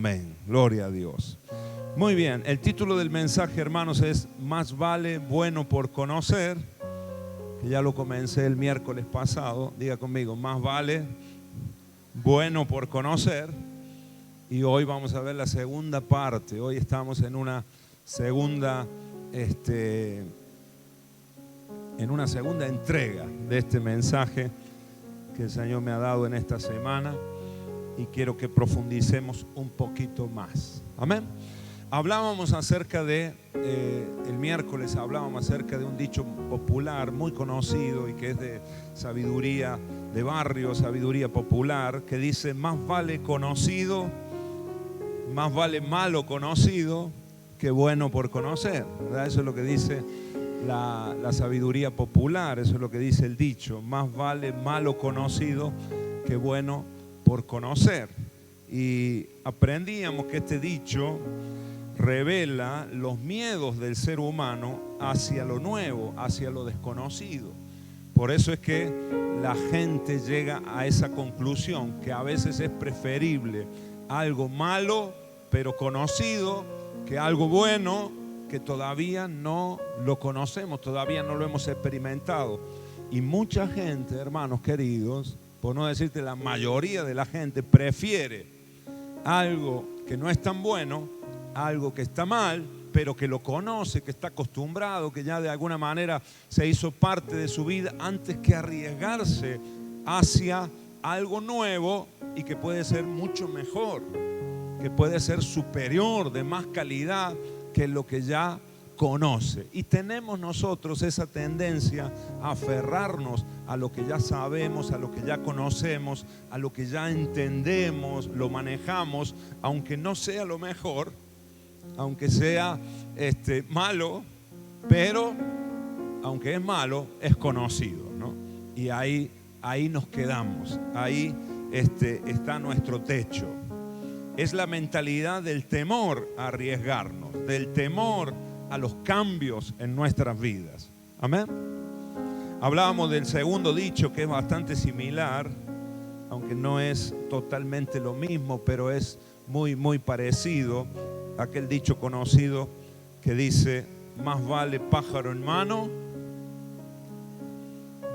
Amén, gloria a Dios. Muy bien, el título del mensaje, hermanos, es Más vale bueno por conocer, que ya lo comencé el miércoles pasado. Diga conmigo, más vale bueno por conocer. Y hoy vamos a ver la segunda parte. Hoy estamos en una segunda entrega de este mensaje que el Señor me ha dado en esta semana. Y quiero que profundicemos un poquito más. Amén. Hablábamos acerca de, el miércoles hablábamos acerca de un dicho popular muy conocido y que es de sabiduría de barrio, sabiduría popular, que dice: más vale conocido, más vale malo conocido que bueno por conocer, ¿verdad? Eso es lo que dice la sabiduría popular, eso es lo que dice el dicho: más vale malo conocido que bueno por conocer. Y aprendíamos que este dicho revela los miedos del ser humano hacia lo nuevo, hacia lo desconocido. Por eso es que la gente llega a esa conclusión, que a veces es preferible algo malo pero conocido que algo bueno que todavía no lo conocemos, todavía no lo hemos experimentado. Y mucha gente, hermanos queridos, por no decirte la mayoría de la gente, prefiere algo que no es tan bueno, algo que está mal, pero que lo conoce, que está acostumbrado, que ya de alguna manera se hizo parte de su vida, antes que arriesgarse hacia algo nuevo y que puede ser mucho mejor, que puede ser superior, de más calidad que lo que ya conoce. Y tenemos nosotros esa tendencia a aferrarnos a lo que ya sabemos, a lo que ya conocemos, a lo que ya entendemos, lo manejamos, aunque no sea lo mejor, aunque sea malo, pero aunque es malo, es conocido, ¿no? Y ahí nos quedamos, ahí está nuestro techo. Es la mentalidad del temor a arriesgarnos, del temor a los cambios en nuestras vidas. Amén. Hablábamos del segundo dicho, que es bastante similar, aunque no es totalmente lo mismo, pero es muy, muy parecido. Aquel dicho conocido que dice: más vale pájaro en mano,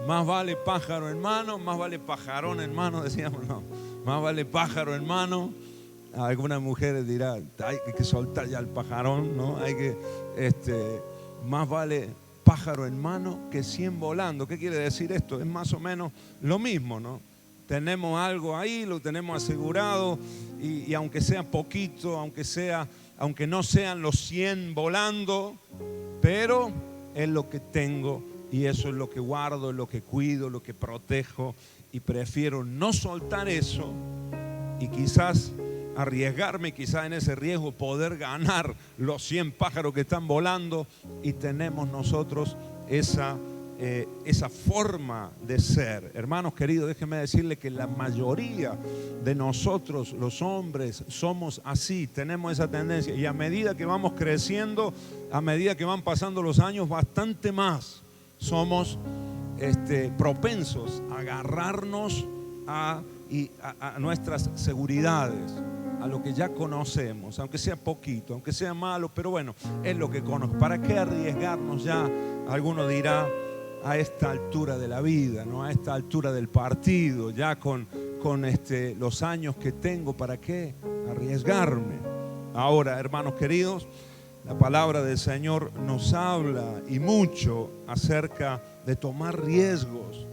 más vale pájaro en mano, más vale pajarón en mano, decíamos, no, más vale pájaro en mano. Algunas mujeres dirán: hay que soltar ya el pajarón, ¿no? Hay que, más vale pájaro en mano que 100 volando. ¿Qué quiere decir esto? Es más o menos lo mismo, ¿no? Tenemos algo ahí, lo tenemos asegurado, y aunque sea poquito, aunque no sean los 100 volando, pero es lo que tengo y eso es lo que guardo, es lo que cuido, lo que protejo, y prefiero no soltar eso y quizás arriesgarme, quizás en ese riesgo poder ganar los 100 pájaros que están volando. Y tenemos nosotros esa forma de ser. Hermanos queridos, déjenme decirles que la mayoría de nosotros, los hombres, somos así, tenemos esa tendencia. Y a medida que vamos creciendo, a medida que van pasando los años, bastante más somos propensos a agarrarnos a nuestras seguridades, a lo que ya conocemos, aunque sea poquito, aunque sea malo, pero bueno, es lo que conozco. ¿Para qué arriesgarnos ya? Alguno dirá: a esta altura de la vida, ¿no? A esta altura del partido, ya con los años que tengo, ¿para qué arriesgarme? Ahora, hermanos queridos, la palabra del Señor nos habla y mucho acerca de tomar riesgos.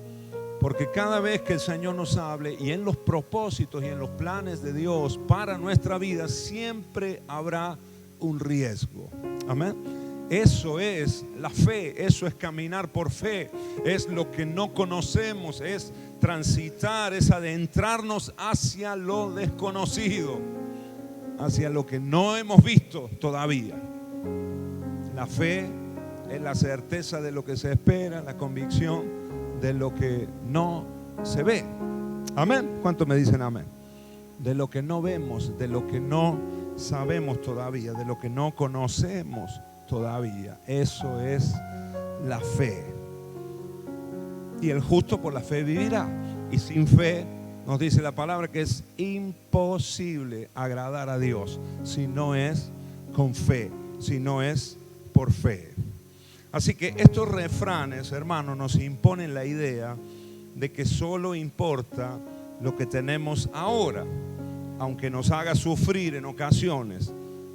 Porque cada vez que el Señor nos hable, y en los propósitos y en los planes de Dios para nuestra vida, siempre habrá un riesgo. Amén. Eso es la fe, eso es caminar por fe, es lo que no conocemos, es transitar, es adentrarnos hacia lo desconocido, hacia lo que no hemos visto todavía. La fe es la certeza de lo que se espera, la convicción de lo que no se ve. Amén. ¿Cuántos me dicen amén? De lo que no vemos, de lo que no sabemos todavía, de lo que no conocemos todavía. Eso es la fe. Y el justo por la fe vivirá. Y sin fe Nos dice la palabra que es imposible agradar a Dios si no es con fe, si no es por fe. Así que estos refranes, hermanos, nos imponen la idea de que solo importa lo que tenemos ahora, aunque nos haga sufrir en ocasiones,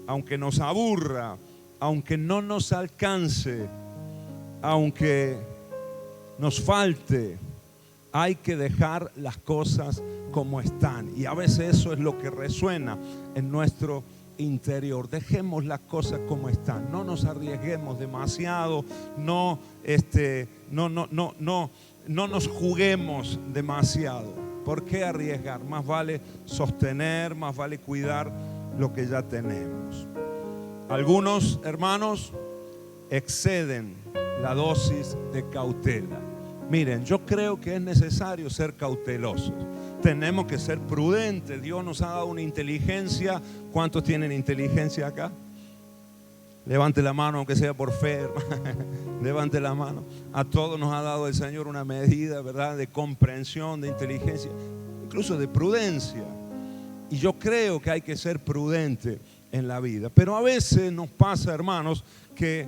aunque nos aburra, aunque no nos alcance, aunque nos falte, hay que dejar las cosas como están. Y a veces eso es lo que resuena en nuestro interior. Dejemos las cosas como están, no nos arriesguemos demasiado, no nos juguemos demasiado. ¿Por qué arriesgar? Más vale sostener, más vale cuidar lo que ya tenemos. Algunos hermanos exceden la dosis de cautela. Miren, yo creo que es necesario ser cautelosos. Tenemos que ser prudentes. Dios nos ha dado una inteligencia. ¿Cuántos tienen inteligencia acá? Levante la mano, aunque sea por fe. Levante la mano. A todos nos ha dado el Señor una medida, ¿verdad?, de comprensión, de inteligencia, incluso de prudencia. Y yo creo que hay que ser prudente en la vida. Pero a veces nos pasa, hermanos, que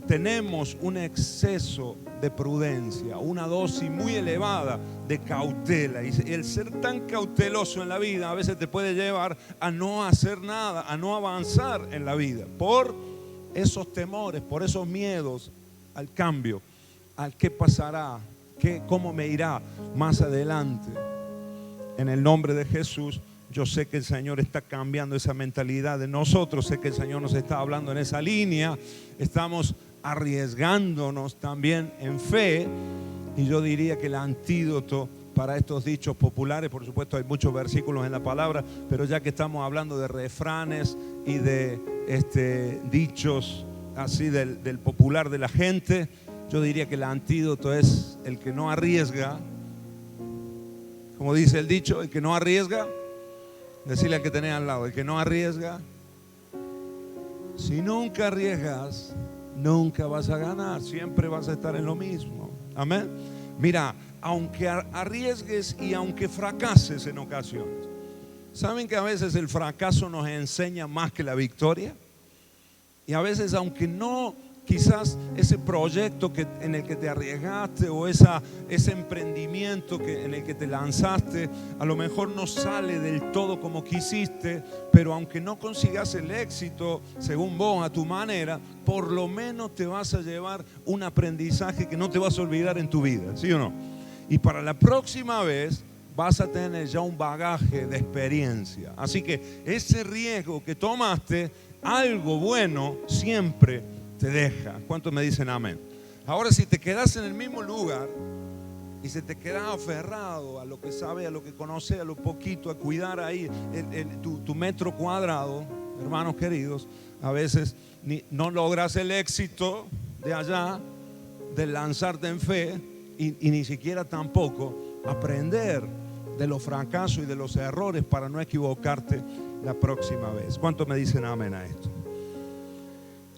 tenemos un exceso de prudencia, una dosis muy elevada de cautela. Y el ser tan cauteloso en la vida a veces te puede llevar a no hacer nada, a no avanzar en la vida, por esos temores, por esos miedos al cambio, al qué pasará, cómo me irá más adelante. En el nombre de Jesús, yo sé que el Señor está cambiando esa mentalidad de nosotros. Sé que el Señor nos está hablando en esa línea. Estamos arriesgándonos también en fe. Y yo diría que el antídoto para estos dichos populares, por supuesto hay muchos versículos en la palabra, pero ya que estamos hablando de refranes y de dichos así del popular de la gente, yo diría que el antídoto es el que no arriesga. Como dice el dicho, el que no arriesga, decirle al que tenés al lado, el que no arriesga, si nunca arriesgas, nunca vas a ganar, siempre vas a estar en lo mismo. Amén. Mira, aunque arriesgues y aunque fracases en ocasiones, ¿saben que a veces el fracaso nos enseña más que la victoria? Y a veces, aunque no, quizás ese proyecto en el que te arriesgaste o ese emprendimiento en el que te lanzaste, a lo mejor no sale del todo como quisiste, pero aunque no consigas el éxito según vos, a tu manera, por lo menos te vas a llevar un aprendizaje que no te vas a olvidar en tu vida, ¿sí o no? Y para la próxima vez vas a tener ya un bagaje de experiencia. Así que ese riesgo que tomaste, algo bueno siempre te deja. ¿Cuántos me dicen amén? Ahora, si te quedas en el mismo lugar y si te quedas aferrado a lo que sabes, a lo que conoces, a lo poquito, a cuidar ahí tu metro cuadrado, hermanos queridos, a veces no logras el éxito de allá, de lanzarte en fe y ni siquiera tampoco aprender de los fracasos y de los errores para no equivocarte la próxima vez. ¿Cuántos me dicen amén a esto?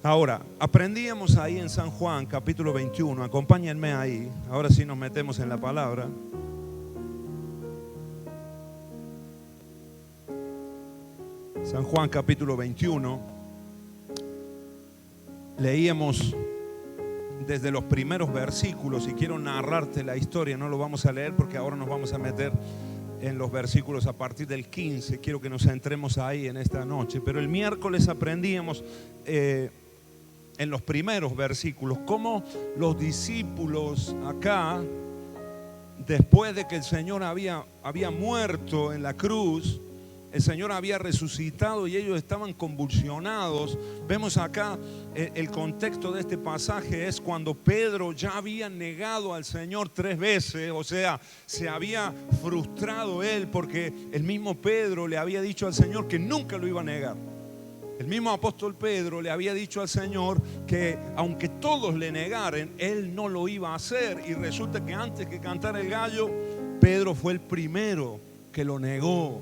Ahora, aprendíamos ahí en San Juan capítulo 21, acompáñenme ahí, ahora sí nos metemos en la palabra. San Juan capítulo 21, leíamos desde los primeros versículos y quiero narrarte la historia, no lo vamos a leer porque ahora nos vamos a meter en los versículos a partir del 15, quiero que nos centremos ahí en esta noche, pero el miércoles aprendíamos en los primeros versículos cómo los discípulos acá, después de que el Señor había muerto en la cruz, el Señor había resucitado y ellos estaban convulsionados. Vemos acá el contexto de este pasaje es cuando Pedro ya había negado al Señor 3 veces, o sea, se había frustrado él porque el mismo Pedro le había dicho al Señor que nunca lo iba a negar. El mismo apóstol Pedro le había dicho al Señor que aunque todos le negaren, él no lo iba a hacer. Y resulta que antes que cantara el gallo, Pedro fue el primero que lo negó.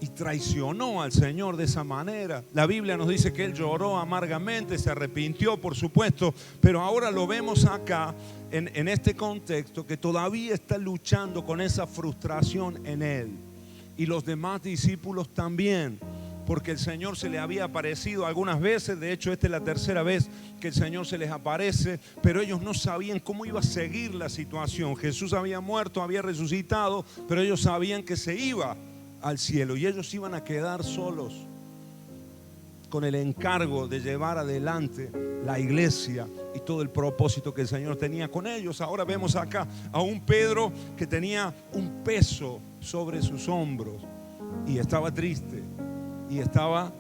y traicionó al Señor de esa manera. La Biblia nos dice que él lloró amargamente, se arrepintió, por supuesto, pero ahora lo vemos acá en este contexto que todavía está luchando con esa frustración en él. Y los demás discípulos también, porque el Señor se le había aparecido algunas veces. De hecho, esta es la tercera vez que el Señor se les aparece, pero ellos no sabían cómo iba a seguir la situación. Jesús había muerto, había resucitado, pero ellos sabían que se iba al cielo y ellos iban a quedar solos con el encargo de llevar adelante la iglesia y todo el propósito que el Señor tenía con ellos. Ahora vemos acá a un Pedro que tenía un peso sobre sus hombros y estaba triste y estaba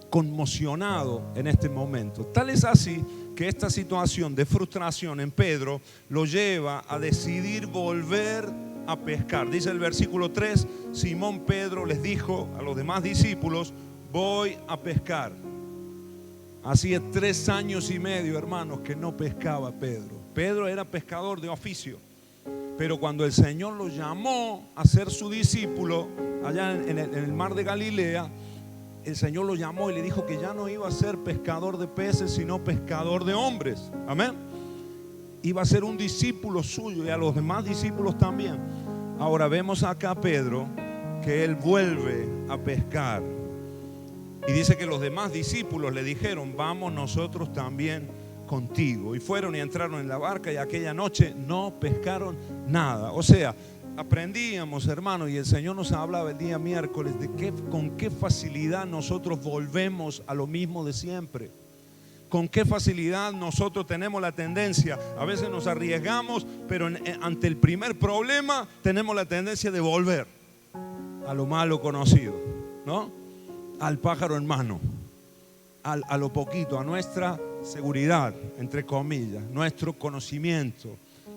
conmocionado en este momento. Tal es así que esta situación de frustración en Pedro lo lleva a decidir volver a pescar. Dice el versículo 3, Simón Pedro les dijo a los demás discípulos: voy a pescar. Hacía 3 años y medio, hermanos, que no pescaba Pedro. Pedro era pescador de oficio, pero cuando el Señor lo llamó a ser su discípulo allá en el mar de Galilea, el Señor lo llamó y le dijo que ya no iba a ser pescador de peces, sino pescador de hombres. Amén. Iba a ser un discípulo suyo y a los demás discípulos también. Ahora vemos acá a Pedro que él vuelve a pescar. Y dice que los demás discípulos le dijeron: vamos nosotros también contigo. Y fueron y entraron en la barca y aquella noche no pescaron nada. O sea, aprendíamos, hermanos, y el Señor nos hablaba el día miércoles de con qué facilidad nosotros volvemos a lo mismo de siempre. Con qué facilidad nosotros tenemos la tendencia, a veces nos arriesgamos, pero ante el primer problema tenemos la tendencia de volver a lo malo conocido, ¿no? Al pájaro en mano, a lo poquito, a nuestra seguridad, entre comillas, nuestro conocimiento,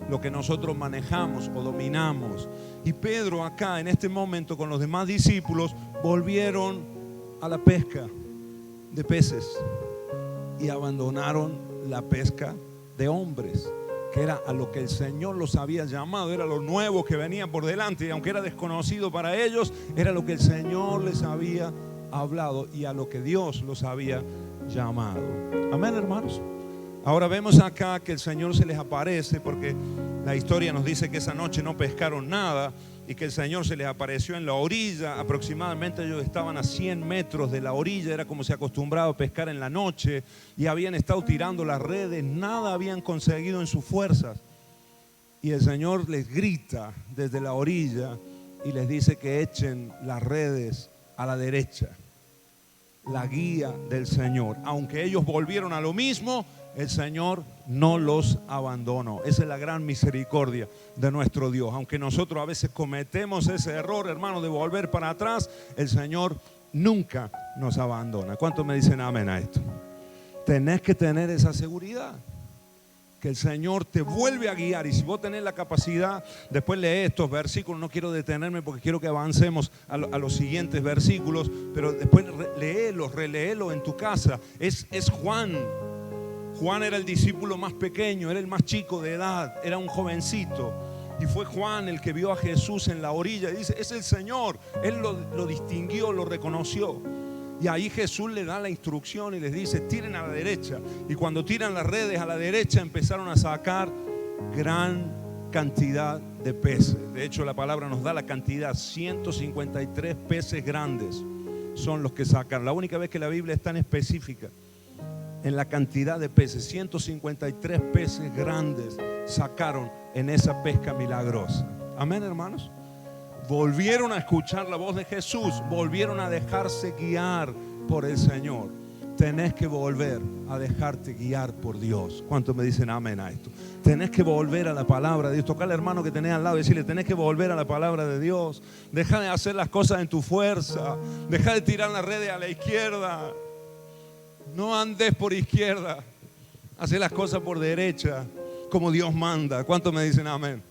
lo que nosotros manejamos o dominamos. Y Pedro acá en este momento con los demás discípulos volvieron a la pesca de peces y abandonaron la pesca de hombres, que era a lo que el Señor los había llamado, era lo nuevo que venía por delante, y aunque era desconocido para ellos, era lo que el Señor les había hablado y a lo que Dios los había llamado. Amén, hermanos. Ahora vemos acá que el Señor se les aparece, porque la historia nos dice que esa noche no pescaron nada y que el Señor se les apareció en la orilla. Aproximadamente ellos estaban a 100 metros de la orilla, era como se acostumbraba a pescar en la noche, y habían estado tirando las redes, nada habían conseguido en sus fuerzas. Y el Señor les grita desde la orilla y les dice que echen las redes a la derecha. La guía del Señor. Aunque ellos volvieron a lo mismo, el Señor no los abandonó. Esa es la gran misericordia de nuestro Dios. Aunque nosotros a veces cometemos ese error, hermano, de volver para atrás, el Señor nunca nos abandona. ¿Cuántos me dicen amén a esto? Tenés que tener esa seguridad, que el Señor te vuelve a guiar. Y si vos tenés la capacidad, después lee estos versículos. No quiero detenerme porque quiero que avancemos a los siguientes versículos, pero después léelos, reléelos en tu casa. Es Juan. Juan era el discípulo más pequeño, era el más chico de edad, era un jovencito. Y fue Juan el que vio a Jesús en la orilla y dice: es el Señor. Él lo distinguió, lo reconoció. Y ahí Jesús le da la instrucción y les dice: tiren a la derecha. Y cuando tiran las redes a la derecha, empezaron a sacar gran cantidad de peces. De hecho, la palabra nos da la cantidad: 153 peces grandes son los que sacan. La única vez que la Biblia es tan específica en la cantidad de peces, 153 peces grandes sacaron en esa pesca milagrosa. Amén, hermanos. Volvieron a escuchar la voz de Jesús, volvieron a dejarse guiar por el Señor. Tenés que volver a dejarte guiar por Dios. ¿Cuántos me dicen amén a esto? Tenés que volver a la palabra de Dios. Tocar al hermano que tenés al lado y decirle: tenés que volver a la palabra de Dios. Deja de hacer las cosas en tu fuerza. Deja de tirar las redes a la izquierda. No andes por izquierda. Haz las cosas por derecha, como Dios manda. ¿Cuántos me dicen amén?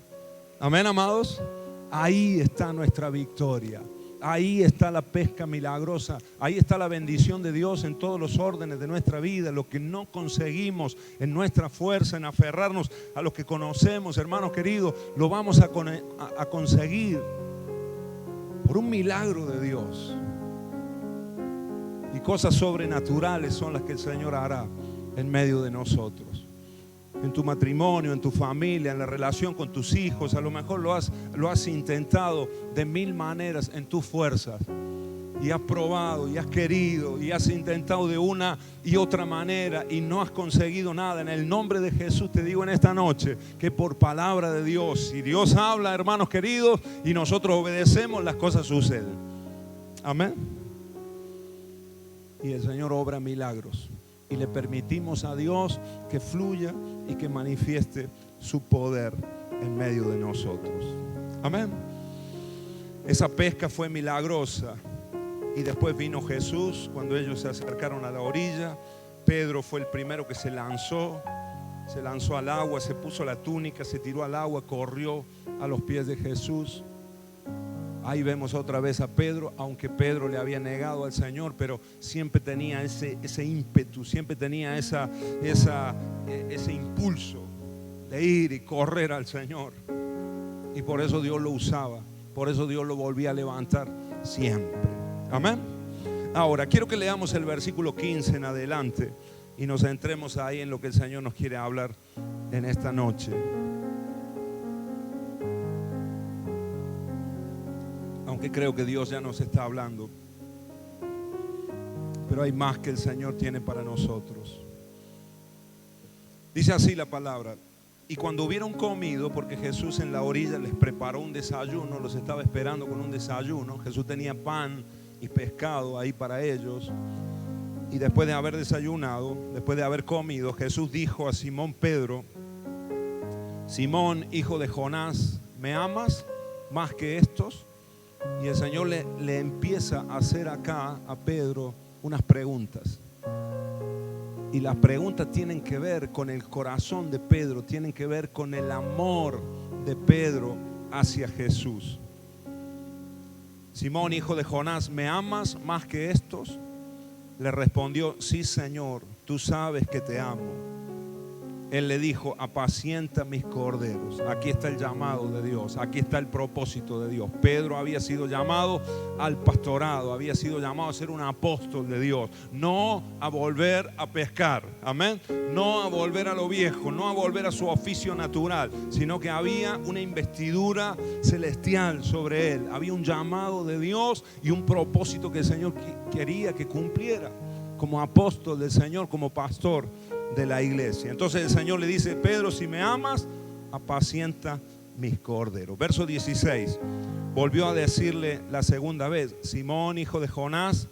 Amén, amados. Ahí está nuestra victoria. Ahí está la pesca milagrosa. Ahí está la bendición de Dios en todos los órdenes de nuestra vida. Lo que no conseguimos en nuestra fuerza, en aferrarnos a lo que conocemos, hermanos queridos, lo vamos a conseguir por un milagro de Dios. Y cosas sobrenaturales son las que el Señor hará en medio de nosotros. En tu matrimonio, en tu familia, en la relación con tus hijos. A lo mejor lo has intentado de mil maneras en tus fuerzas. Y has probado, y has querido, y has intentado de una y otra manera y no has conseguido nada. En el nombre de Jesús te digo en esta noche que por palabra de Dios, si Dios habla, hermanos queridos, y nosotros obedecemos, las cosas suceden. Amén. Y el Señor obra milagros. Y le permitimos a Dios que fluya y que manifieste su poder en medio de nosotros. Amén. Esa pesca fue milagrosa. Y después vino Jesús. Cuando ellos se acercaron a la orilla, Pedro fue el primero que se lanzó al agua, se puso la túnica, se tiró al agua, corrió a los pies de Jesús. Ahí vemos otra vez a Pedro, aunque Pedro le había negado al Señor, pero siempre tenía ese ímpetu, siempre tenía ese impulso de ir y correr al Señor. Y por eso Dios lo usaba, por eso Dios lo volvía a levantar siempre. Amén. Ahora, quiero que leamos el versículo 15 en adelante y nos centremos ahí en lo que el Señor nos quiere hablar en esta noche. Aunque creo que Dios ya nos está hablando, pero hay más que el Señor tiene para nosotros. Dice así la palabra: y cuando hubieron comido, porque Jesús en la orilla les preparó un desayuno, los estaba esperando con un desayuno. Jesús tenía pan y pescado ahí para ellos. Y después de haber desayunado, después de haber comido, Jesús dijo a Simón Pedro: Simón, hijo de Jonás, ¿me amas más que estos? Y el Señor le empieza a hacer acá a Pedro unas preguntas. Y las preguntas tienen que ver con el corazón de Pedro, tienen que ver con el amor de Pedro hacia Jesús. Simón, hijo de Jonás, ¿me amas más que estos? Le respondió: sí, Señor, tú sabes que te amo. Él le dijo: apacienta mis corderos. Aquí está el llamado de Dios, aquí está el propósito de Dios. Pedro había sido llamado al pastorado, había sido llamado a ser un apóstol de Dios, no a volver a pescar, amén, no a volver a lo viejo, no a volver a su oficio natural, sino que había una investidura celestial sobre él, había un llamado de Dios y un propósito que el Señor quería que cumpliera como apóstol del Señor, como pastor de la iglesia. Entonces el Señor le dice: Pedro, si me amas, apacienta mis corderos. Verso 16, volvió a decirle la segunda vez: Simón, hijo de Jonás,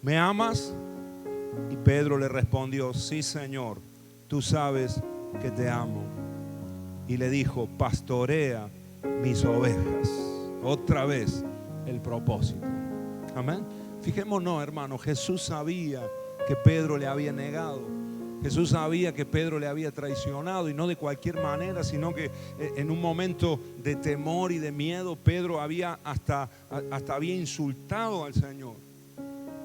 ¿me amas? Y Pedro le respondió: sí, Señor, tú sabes que te amo. Y le dijo: pastorea mis ovejas. Otra vez el propósito. Amén. Fijémonos, hermano, Jesús sabía que Pedro le había negado. Jesús sabía que Pedro le había traicionado, y no de cualquier manera, sino que en un momento de temor y de miedo, Pedro había hasta había insultado al Señor.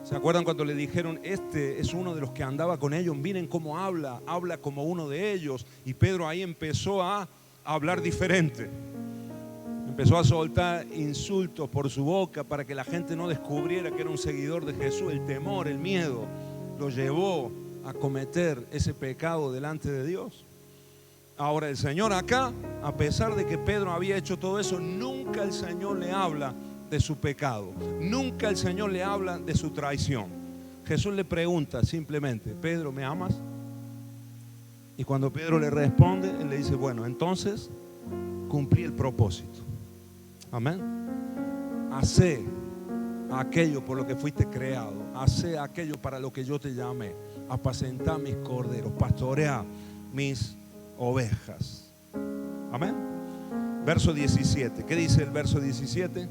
¿Se acuerdan cuando le dijeron: este es uno de los que andaba con ellos, miren cómo habla como uno de ellos? Y Pedro ahí empezó a hablar diferente. Empezó a soltar insultos por su boca para que la gente no descubriera que era un seguidor de Jesús. El temor, el miedo lo llevó a cometer ese pecado delante de Dios. Ahora el Señor acá, a pesar de que Pedro había hecho todo eso, nunca el Señor le habla de su pecado, nunca el Señor le habla de su traición. Jesús le pregunta simplemente: Pedro, ¿me amas? Y cuando Pedro le responde, él le dice: bueno, entonces cumplí el propósito. Amén. Hacé aquello por lo que fuiste creado, hacé aquello para lo que yo te llamé. Apacentá mis corderos, pastorea mis ovejas. Amén. Verso 17. ¿Qué dice el verso 17?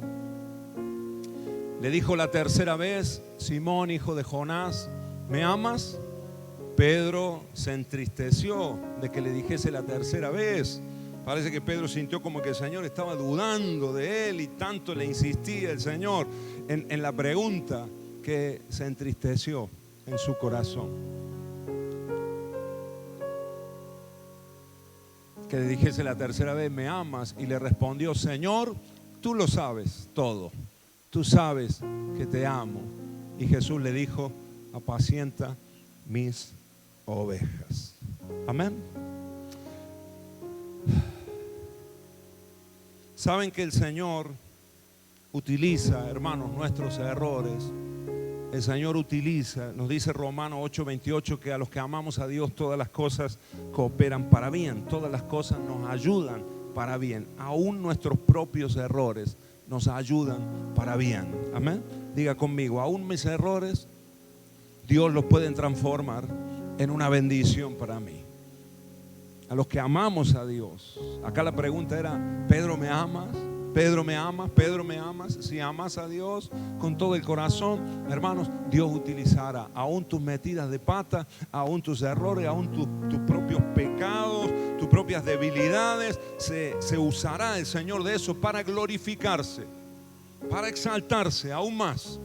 Le dijo la tercera vez: Simón, hijo de Jonás, ¿me amas? Pedro se entristeció de que le dijese la tercera vez. Parece que Pedro sintió como que el Señor estaba dudando de él, y tanto le insistía el Señor en la pregunta, que se entristeció en su corazón. Que le dijese la tercera vez: ¿me amas? Y le respondió: Señor, tú lo sabes todo, tú sabes que te amo. Y Jesús le dijo, apacienta mis ovejas. Amén. Saben que el Señor utiliza, hermanos, nuestros errores. El Señor utiliza, nos dice Romanos 8:28, que a los que amamos a Dios todas las cosas cooperan para bien. Todas las cosas nos ayudan para bien. Aún nuestros propios errores nos ayudan para bien. Amén. Diga conmigo, aún mis errores, Dios los puede transformar en una bendición para mí. A los que amamos a Dios. Acá la pregunta era, Pedro, ¿me amas? Pedro, ¿me amas? Pedro, ¿me amas? Si amas a Dios con todo el corazón, hermanos, Dios utilizará aún tus metidas de pata, aún tus errores, aún tus propios pecados, tus propias debilidades. Se usará el Señor de eso para glorificarse, para exaltarse aún más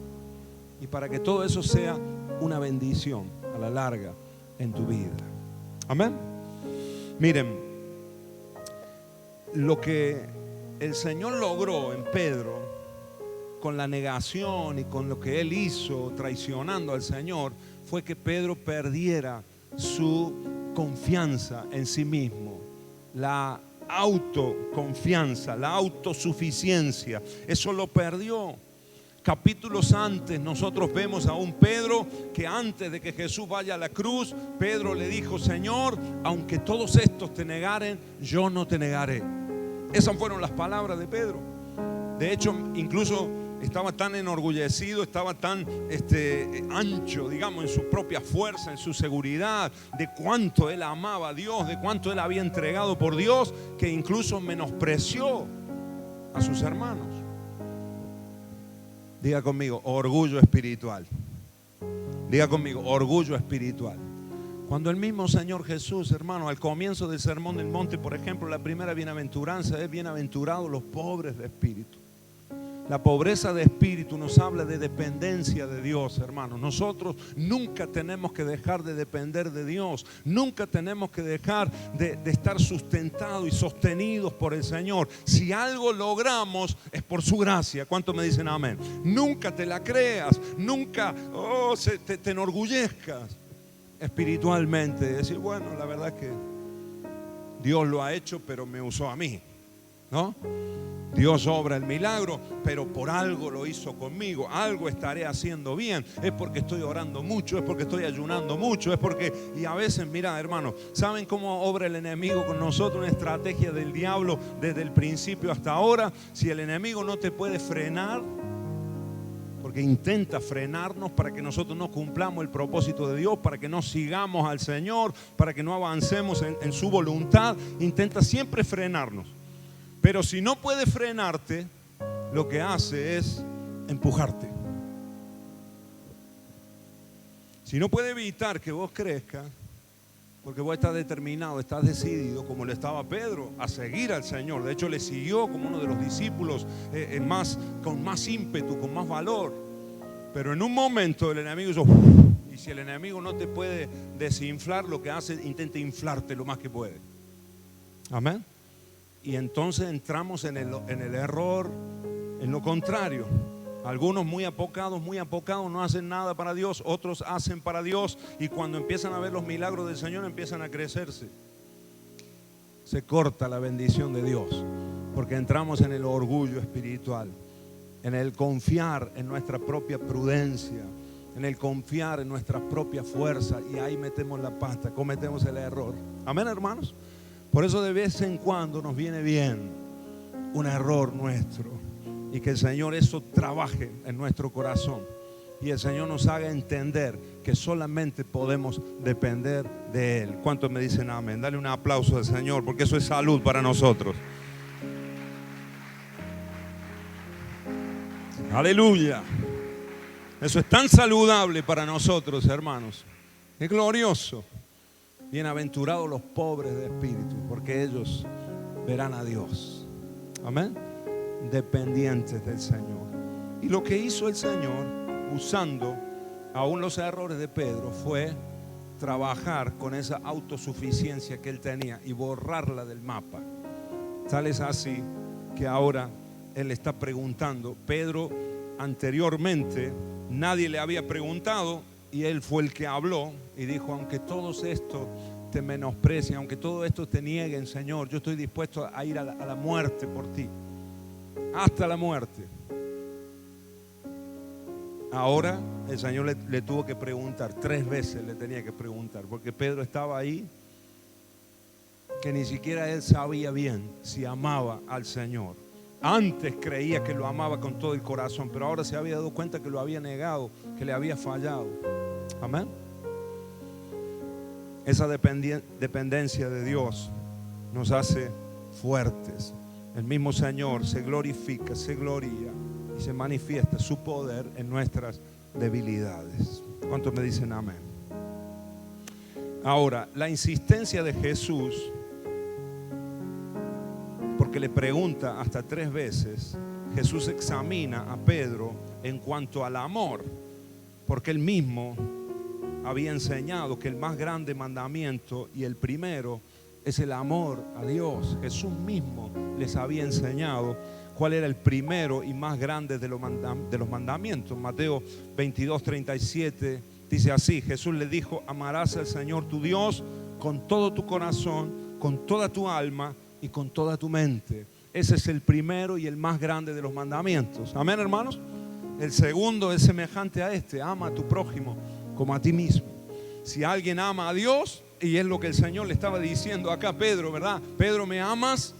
y para que todo eso sea una bendición a la larga en tu vida. Amén. Miren, lo que el Señor logró en Pedro con la negación y con lo que él hizo traicionando al Señor fue que Pedro perdiera su confianza en sí mismo, la autoconfianza, la autosuficiencia. Eso lo perdió. Capítulos antes nosotros vemos a un Pedro que antes de que Jesús vaya a la cruz, Pedro le dijo, Señor, aunque todos estos te negaren, yo no te negaré. Esas fueron las palabras de Pedro. De hecho, incluso estaba tan enorgullecido, estaba tan ancho, digamos, en su propia fuerza, en su seguridad, de cuánto él amaba a Dios, de cuánto él había entregado por Dios, que incluso menospreció a sus hermanos. Diga conmigo, orgullo espiritual. Diga conmigo, orgullo espiritual. Cuando el mismo Señor Jesús, hermano, al comienzo del Sermón del Monte, por ejemplo, la primera bienaventuranza es bienaventurados los pobres de espíritu. La pobreza de espíritu nos habla de dependencia de Dios, hermanos. Nosotros nunca tenemos que dejar de depender de Dios. Nunca tenemos que dejar de estar sustentados y sostenidos por el Señor. Si algo logramos es por su gracia. ¿Cuántos me dicen amén? Nunca te la creas, nunca te enorgullezcas espiritualmente. Decir, bueno, la verdad que Dios lo ha hecho, pero me usó a mí, ¿no? Dios obra el milagro, pero por algo lo hizo conmigo. Algo estaré haciendo bien. Es porque estoy orando mucho, es porque estoy ayunando mucho, es porque... Y a veces, mira, hermano, ¿saben cómo obra el enemigo con nosotros? Una estrategia del diablo desde el principio hasta ahora. Si el enemigo no te puede frenar, porque intenta frenarnos para que nosotros no cumplamos el propósito de Dios, para que no sigamos al Señor, para que no avancemos en su voluntad, intenta siempre frenarnos. Pero si no puede frenarte, lo que hace es empujarte. Si no puede evitar que vos crezcas, porque vos estás determinado, estás decidido, como le estaba Pedro, a seguir al Señor. De hecho, le siguió como uno de los discípulos con más ímpetu, con más valor. Pero en un momento el enemigo hizo, y si el enemigo no te puede desinflar, lo que hace, intenta inflarte lo más que puede. Amén. Y entonces entramos en el error, en lo contrario. Algunos muy apocados no hacen nada para Dios, otros hacen para Dios, y cuando empiezan a ver los milagros del Señor empiezan a crecerse. Se corta la bendición de Dios, porque entramos en el orgullo espiritual, en el confiar en nuestra propia prudencia, en el confiar en nuestra propia fuerza, y ahí metemos la pata, cometemos el error. Amén, hermanos. Por eso de vez en cuando nos viene bien un error nuestro y que el Señor eso trabaje en nuestro corazón y el Señor nos haga entender que solamente podemos depender de Él. ¿Cuántos me dicen amén? Dale un aplauso al Señor, porque eso es salud para nosotros. Aleluya. Eso es tan saludable para nosotros, hermanos. Es glorioso. Bienaventurados los pobres de espíritu, porque ellos verán a Dios. Amén. Dependientes del Señor. Y lo que hizo el Señor, usando aún los errores de Pedro, fue trabajar con esa autosuficiencia que él tenía y borrarla del mapa. Tal es así que ahora él está preguntando, Pedro, anteriormente nadie le había preguntado y él fue el que habló y dijo: aunque todos estos te menosprecien, aunque todo esto te nieguen, Señor, yo estoy dispuesto a ir a la muerte por ti, hasta la muerte. Ahora el Señor le tuvo que preguntar, 3 veces le tenía que preguntar, porque Pedro estaba ahí que ni siquiera él sabía bien si amaba al Señor. Antes creía que lo amaba con todo el corazón, pero ahora se había dado cuenta que lo había negado, que le había fallado. Amén. Esa dependencia de Dios nos hace fuertes. El mismo Señor se glorifica, se gloria y se manifiesta su poder en nuestras debilidades. ¿Cuántos me dicen amén? Ahora, la insistencia de Jesús, porque le pregunta hasta 3 veces, Jesús examina a Pedro en cuanto al amor, porque él mismo había enseñado que el más grande mandamiento y el primero es el amor a Dios. Jesús mismo les había enseñado cuál era el primero y más grande de los mandamientos. Mateo 22:37 dice así: Jesús le dijo: amarás al Señor tu Dios con todo tu corazón, con toda tu alma y con toda tu mente. Ese es el primero y el más grande de los mandamientos. Amén, hermanos. El segundo es semejante a este: ama a tu prójimo como a ti mismo. Si alguien ama a Dios, y es lo que el Señor le estaba diciendo acá a Pedro, ¿verdad? Pedro, ¿me amas?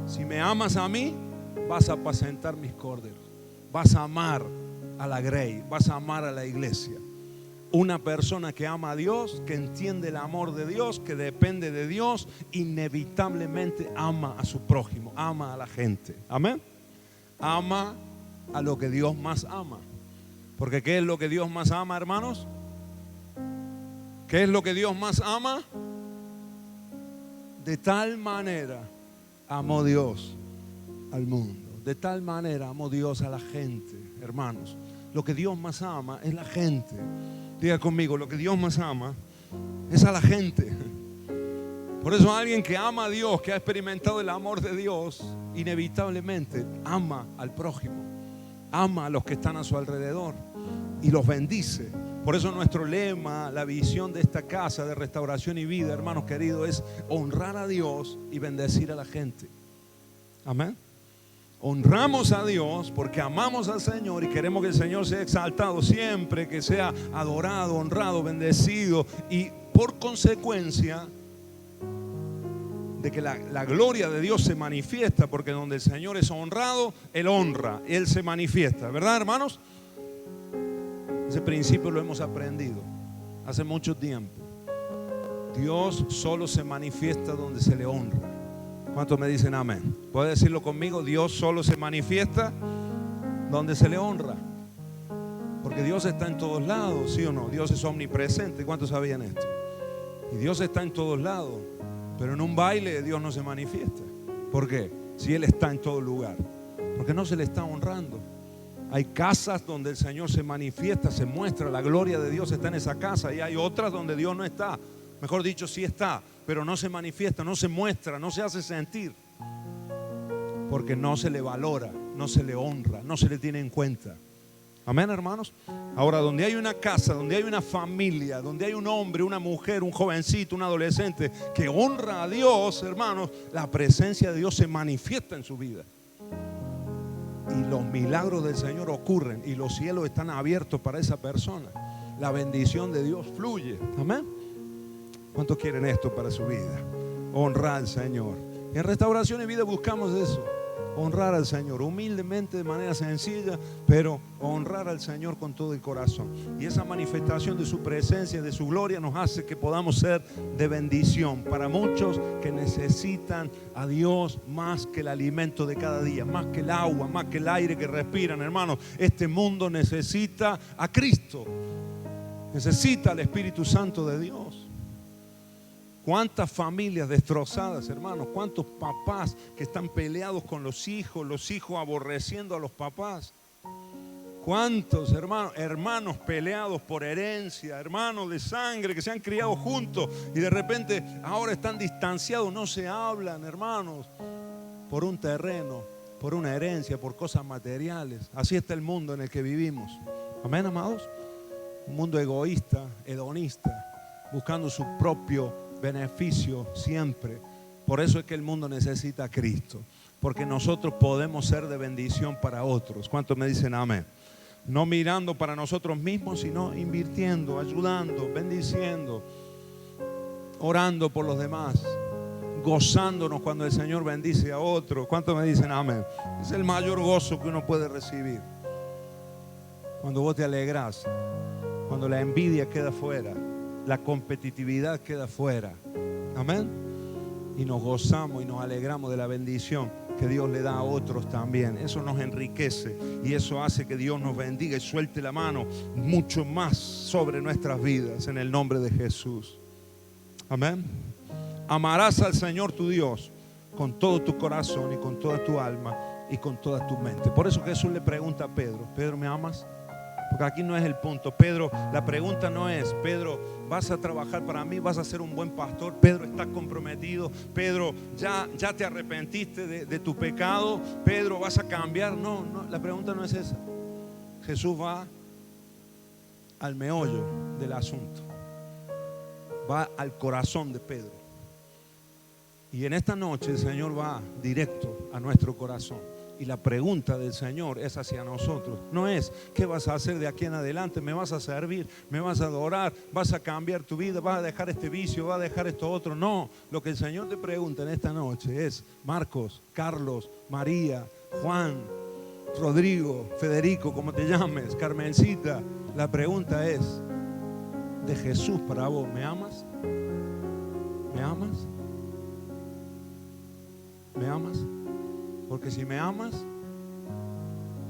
Si me amas a mí, vas a apacentar mis córderos, vas a amar a la grey, vas a amar a la iglesia. Una persona que ama a Dios, que entiende el amor de Dios, que depende de Dios, inevitablemente ama a su prójimo, ama a la gente. Amén. Ama a lo que Dios más ama. Porque ¿qué es lo que Dios más ama, hermanos? ¿Qué es lo que Dios más ama? De tal manera amó Dios al mundo. De tal manera amó Dios a la gente, hermanos. Lo que Dios más ama es la gente. Diga conmigo, lo que Dios más ama es a la gente. Por eso alguien que ama a Dios, que ha experimentado el amor de Dios, inevitablemente ama al prójimo, ama a los que están a su alrededor y los bendice. Por eso nuestro lema, la visión de esta casa de restauración y vida, hermanos queridos, es honrar a Dios y bendecir a la gente. Amén. Honramos a Dios porque amamos al Señor y queremos que el Señor sea exaltado siempre, que sea adorado, honrado, bendecido, y por consecuencia de que la gloria de Dios se manifiesta, porque donde el Señor es honrado, Él honra, Él se manifiesta, ¿verdad, hermanos? Ese principio lo hemos aprendido hace mucho tiempo. Dios solo se manifiesta donde se le honra. ¿Cuántos me dicen amén? ¿Puede decirlo conmigo? Dios solo se manifiesta donde se le honra. Porque Dios está en todos lados, ¿sí o no? Dios es omnipresente. ¿Cuántos sabían esto? Y Dios está en todos lados. Pero en un baile Dios no se manifiesta. ¿Por qué? Si Él está en todo lugar. Porque no se le está honrando. Hay casas donde el Señor se manifiesta, se muestra, la gloria de Dios está en esa casa, y hay otras donde Dios no está. Mejor dicho, sí está, pero no se manifiesta, no se muestra, no se hace sentir. Porque no se le valora, no se le honra, no se le tiene en cuenta. Amén, hermanos. Ahora, donde hay una casa, donde hay una familia, donde hay un hombre, una mujer, un jovencito, un adolescente que honra a Dios, hermanos, la presencia de Dios se manifiesta en su vida. Y los milagros del Señor ocurren y los cielos están abiertos para esa persona. La bendición de Dios fluye. Amén. ¿Cuántos quieren esto para su vida? Honrar al Señor. En Restauración y Vida buscamos eso. Honrar al Señor humildemente, de manera sencilla, pero honrar al Señor con todo el corazón. Y esa manifestación de su presencia, de su gloria, nos hace que podamos ser de bendición para muchos que necesitan a Dios más que el alimento de cada día, más que el agua, más que el aire que respiran, hermanos. Este mundo necesita a Cristo, necesita al Espíritu Santo de Dios. Cuántas familias destrozadas, hermanos. Cuántos papás que están peleados con los hijos aborreciendo a los papás. Cuántos hermanos peleados por herencia, hermanos de sangre que se han criado juntos y de repente ahora están distanciados, no se hablan, hermanos, por un terreno. por una herencia, por cosas materiales. Así está el mundo en el que vivimos. Amén, amados. Un mundo egoísta, hedonista, buscando su propio beneficio siempre. Por eso es que el mundo necesita a Cristo, porque nosotros podemos ser de bendición para otros. ¿Cuántos me dicen amén? No mirando para nosotros mismos, sino invirtiendo, ayudando, bendiciendo, orando por los demás, gozándonos cuando el Señor bendice a otros. ¿Cuántos me dicen amén? Es el mayor gozo que uno puede recibir. Cuando vos te alegras, cuando la envidia queda fuera, la competitividad queda fuera. Amén. Y nos gozamos y nos alegramos de la bendición que Dios le da a otros también. Eso nos enriquece y eso hace que Dios nos bendiga y suelte la mano mucho más sobre nuestras vidas en el nombre de Jesús. Amén. Amarás al Señor tu Dios con todo tu corazón y con toda tu alma y con toda tu mente. Por eso Jesús le pregunta a Pedro: Pedro, ¿me amas? Porque aquí no es el punto. Pedro, la pregunta no es: Pedro, ¿vas a trabajar para mí? ¿Vas a ser un buen pastor? Pedro, ¿estás comprometido? Pedro, ¿ya te arrepentiste de tu pecado? Pedro, ¿vas a cambiar? No, la pregunta no es esa. Jesús va al meollo del asunto. Va al corazón de Pedro. Y en esta noche el Señor va directo a nuestro corazón. Y la pregunta del Señor es hacia nosotros. No es: ¿qué vas a hacer de aquí en adelante? ¿Me vas a servir? ¿Me vas a adorar? ¿Vas a cambiar tu vida? ¿Vas a dejar este vicio? ¿Vas a dejar esto otro? No. Lo que el Señor te pregunta en esta noche es: Marcos, Carlos, María, Juan, Rodrigo, Federico, como te llames, Carmencita. La pregunta es de Jesús para vos: ¿me amas? ¿Me amas? ¿Me amas? Porque si me amas,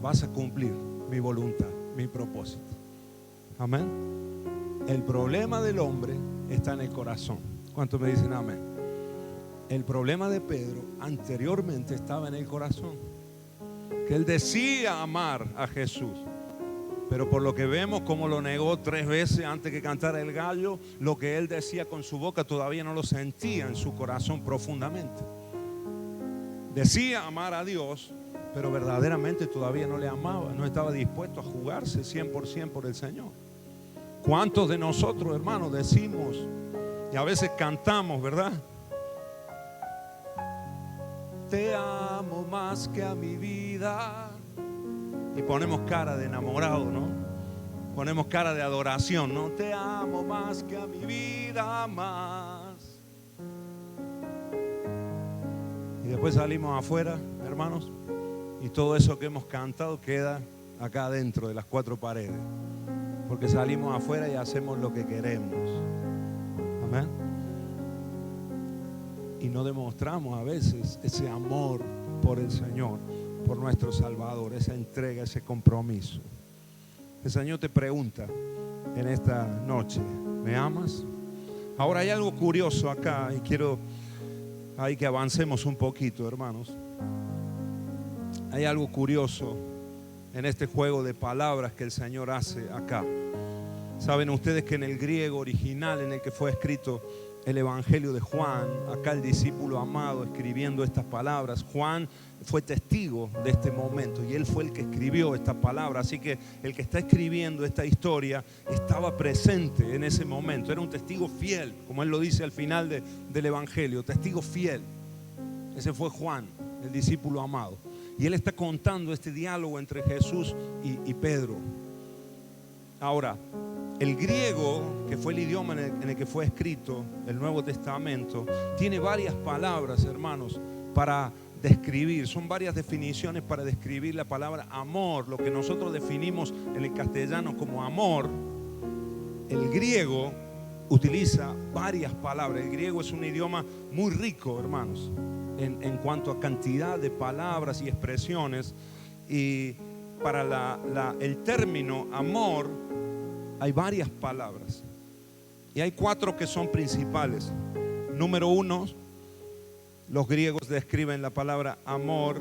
vas a cumplir mi voluntad, mi propósito. Amén. El problema del hombre está en el corazón. ¿Cuántos me dicen amén? El problema de Pedro anteriormente estaba en el corazón. Que él decía amar a Jesús, pero por lo que vemos, como lo negó 3 veces antes que cantara el gallo, lo que él decía con su boca todavía no lo sentía en su corazón profundamente. Decía amar a Dios, pero verdaderamente todavía no le amaba, no estaba dispuesto a jugarse 100% por el Señor. ¿Cuántos de nosotros, hermanos, decimos y a veces cantamos, verdad? Te amo más que a mi vida. Y ponemos cara de enamorado, ¿no? Ponemos cara de adoración, ¿no? Te amo más que a mi vida más. Y después salimos afuera, hermanos, y todo eso que hemos cantado queda acá adentro de las 4 paredes. Porque salimos afuera y hacemos lo que queremos. Amén. Y no demostramos a veces ese amor por el Señor, por nuestro Salvador, esa entrega, ese compromiso. El Señor te pregunta en esta noche: ¿me amas? Ahora hay algo curioso acá y quiero que avancemos un poquito, hermanos. Hay algo curioso en este juego de palabras que el Señor hace acá. Saben ustedes que en el griego original en el que fue escrito el Evangelio de Juan, acá el discípulo amado escribiendo estas palabras, Juan fue testigo de este momento y él fue el que escribió esta palabra. Así que el que está escribiendo esta historia estaba presente en ese momento, era un testigo fiel, como él lo dice al final del Evangelio, testigo fiel. Ese fue Juan, el discípulo amado, y él está contando este diálogo entre Jesús y Pedro. Ahora, el griego, que fue el idioma en el que fue escrito el Nuevo Testamento, tiene varias palabras, hermanos, para describir. Son varias definiciones para describir la palabra amor. Lo que nosotros definimos en el castellano como amor, el griego utiliza varias palabras. El griego es un idioma muy rico, hermanos, en cuanto a cantidad de palabras y expresiones. Y para el término amor hay varias palabras. Y hay 4 que son principales. Número 1, los griegos describen la palabra amor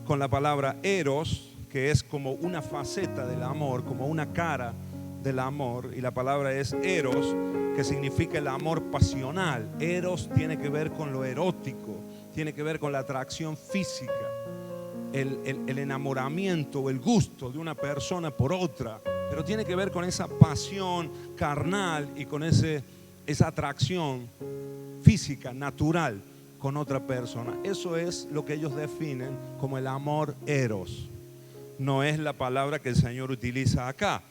con la palabra eros, que es como una faceta del amor, como una cara del amor. Y la palabra es eros, que significa el amor pasional. Eros tiene que ver con lo erótico, tiene que ver con la atracción física. el enamoramiento o el gusto de una persona por otra, pero tiene que ver con esa pasión carnal y con esa atracción física, natural con otra persona. Eso es lo que ellos definen como el amor eros. No es la palabra que el Señor utiliza acá,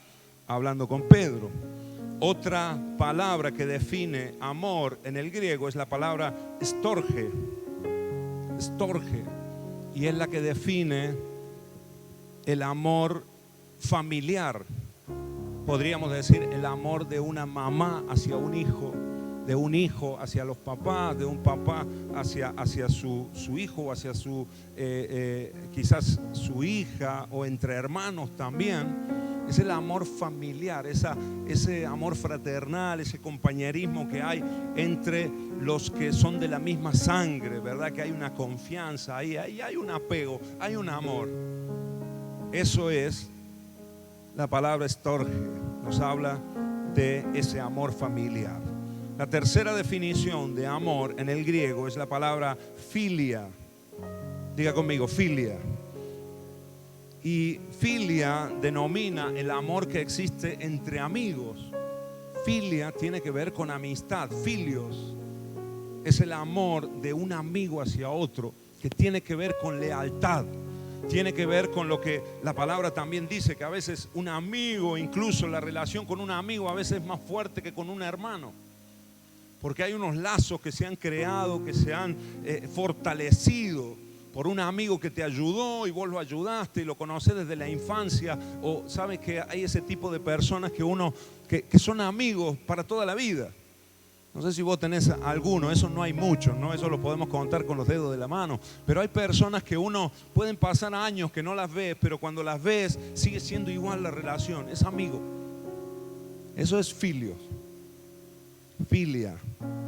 hablando con Pedro. Otra palabra que define amor en el griego es la palabra storge. Storge. Y es la que define el amor familiar. Podríamos decir el amor de una mamá hacia un hijo, de un hijo hacia los papás, de un papá hacia su hijo, hacia quizás su hija, o entre hermanos también. Es el amor familiar, ese amor fraternal, ese compañerismo que hay entre los que son de la misma sangre, ¿verdad? Que hay una confianza, ahí hay un apego, hay un amor. Eso es la palabra storge, nos habla de ese amor familiar. La tercera definición de amor en el griego es la palabra filia. Diga conmigo, filia. Y filia denomina el amor que existe entre amigos. Filia tiene que ver con amistad. Filios es el amor de un amigo hacia otro, que tiene que ver con lealtad. Tiene que ver con lo que la palabra también dice, que a veces un amigo, incluso la relación con un amigo, a veces es más fuerte que con un hermano. Porque hay unos lazos que se han creado, que se han fortalecido por un amigo que te ayudó y vos lo ayudaste y lo conocés desde la infancia. O sabes que hay ese tipo de personas que son amigos para toda la vida. No sé si vos tenés alguno, eso no hay muchos, ¿no? Eso lo podemos contar con los dedos de la mano. Pero hay personas que pueden pasar años que no las ves, pero cuando las ves sigue siendo igual la relación. Es amigo. Eso es filio. Filia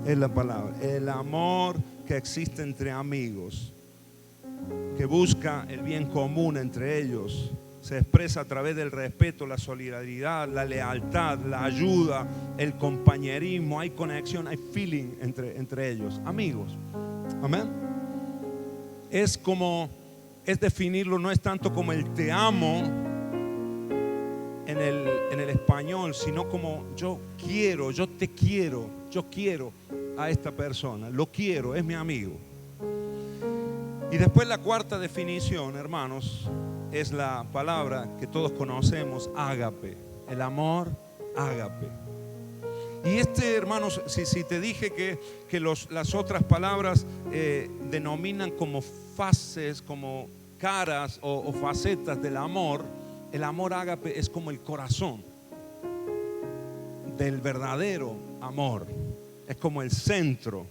es la palabra. El amor que existe entre amigos, que busca el bien común entre ellos, se expresa a través del respeto, la solidaridad, la lealtad, la ayuda, el compañerismo. Hay conexión, hay feeling entre ellos, amigos. Amén. Es definirlo, no es tanto como el te amo en el español, sino como yo quiero, yo te quiero, yo quiero a esta persona, lo quiero, es mi amigo. Y después la cuarta definición, hermanos, es la palabra que todos conocemos, ágape, el amor ágape. Y hermanos, si te dije que las otras palabras denominan como fases, como caras o facetas del amor, el amor ágape es como el corazón del verdadero amor, es como el centro.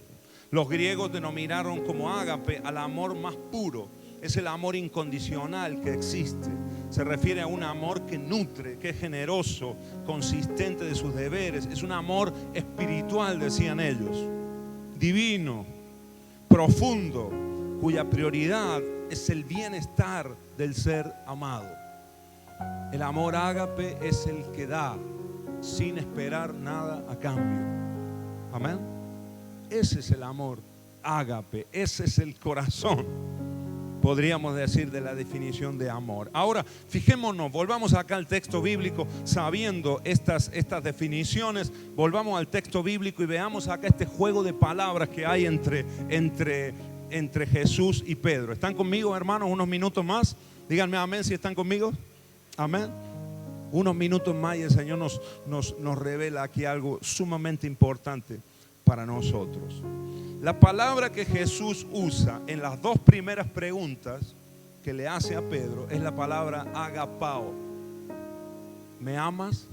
Los griegos denominaron como ágape al amor más puro. Es el amor incondicional que existe. Se refiere a un amor que nutre, que es generoso, consistente de sus deberes. Es un amor espiritual, decían ellos, divino, profundo, cuya prioridad es el bienestar del ser amado. El amor ágape es el que da sin esperar nada a cambio. Amén. Ese es el amor ágape, ese es el corazón, podríamos decir, de la definición de amor. Ahora, fijémonos, volvamos acá al texto bíblico, sabiendo estas definiciones, volvamos al texto bíblico y veamos acá este juego de palabras que hay entre Jesús y Pedro. ¿Están conmigo, hermanos? Unos minutos más. Díganme amén si están conmigo. Amén. Unos minutos más y el Señor nos revela aquí algo sumamente importante para nosotros. La palabra que Jesús usa en las dos primeras preguntas que le hace a Pedro es la palabra agapao. ¿Me amas?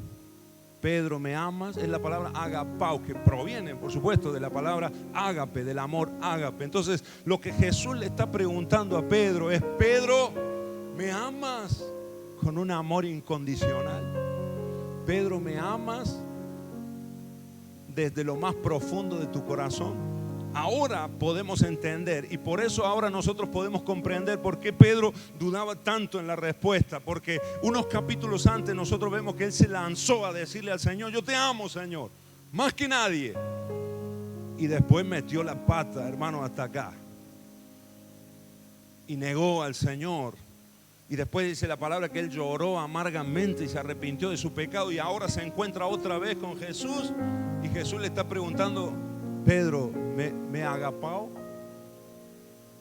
Pedro, ¿me amas? Es la palabra agapao, que proviene, por supuesto, de la palabra ágape, del amor ágape. Entonces, lo que Jesús le está preguntando a Pedro es: Pedro, ¿me amas con un amor incondicional? Pedro, ¿me amas desde lo más profundo de tu corazón? Ahora podemos entender, y por eso ahora nosotros podemos comprender por qué Pedro dudaba tanto en la respuesta, porque unos capítulos antes nosotros vemos que él se lanzó a decirle al Señor: yo te amo, Señor, más que nadie. Y después metió la pata, hermano, hasta acá. y negó al Señor. Y después dice la palabra que él lloró amargamente y se arrepintió de su pecado y ahora se encuentra otra vez con Jesús. Y Jesús le está preguntando: Pedro, ¿me agapao?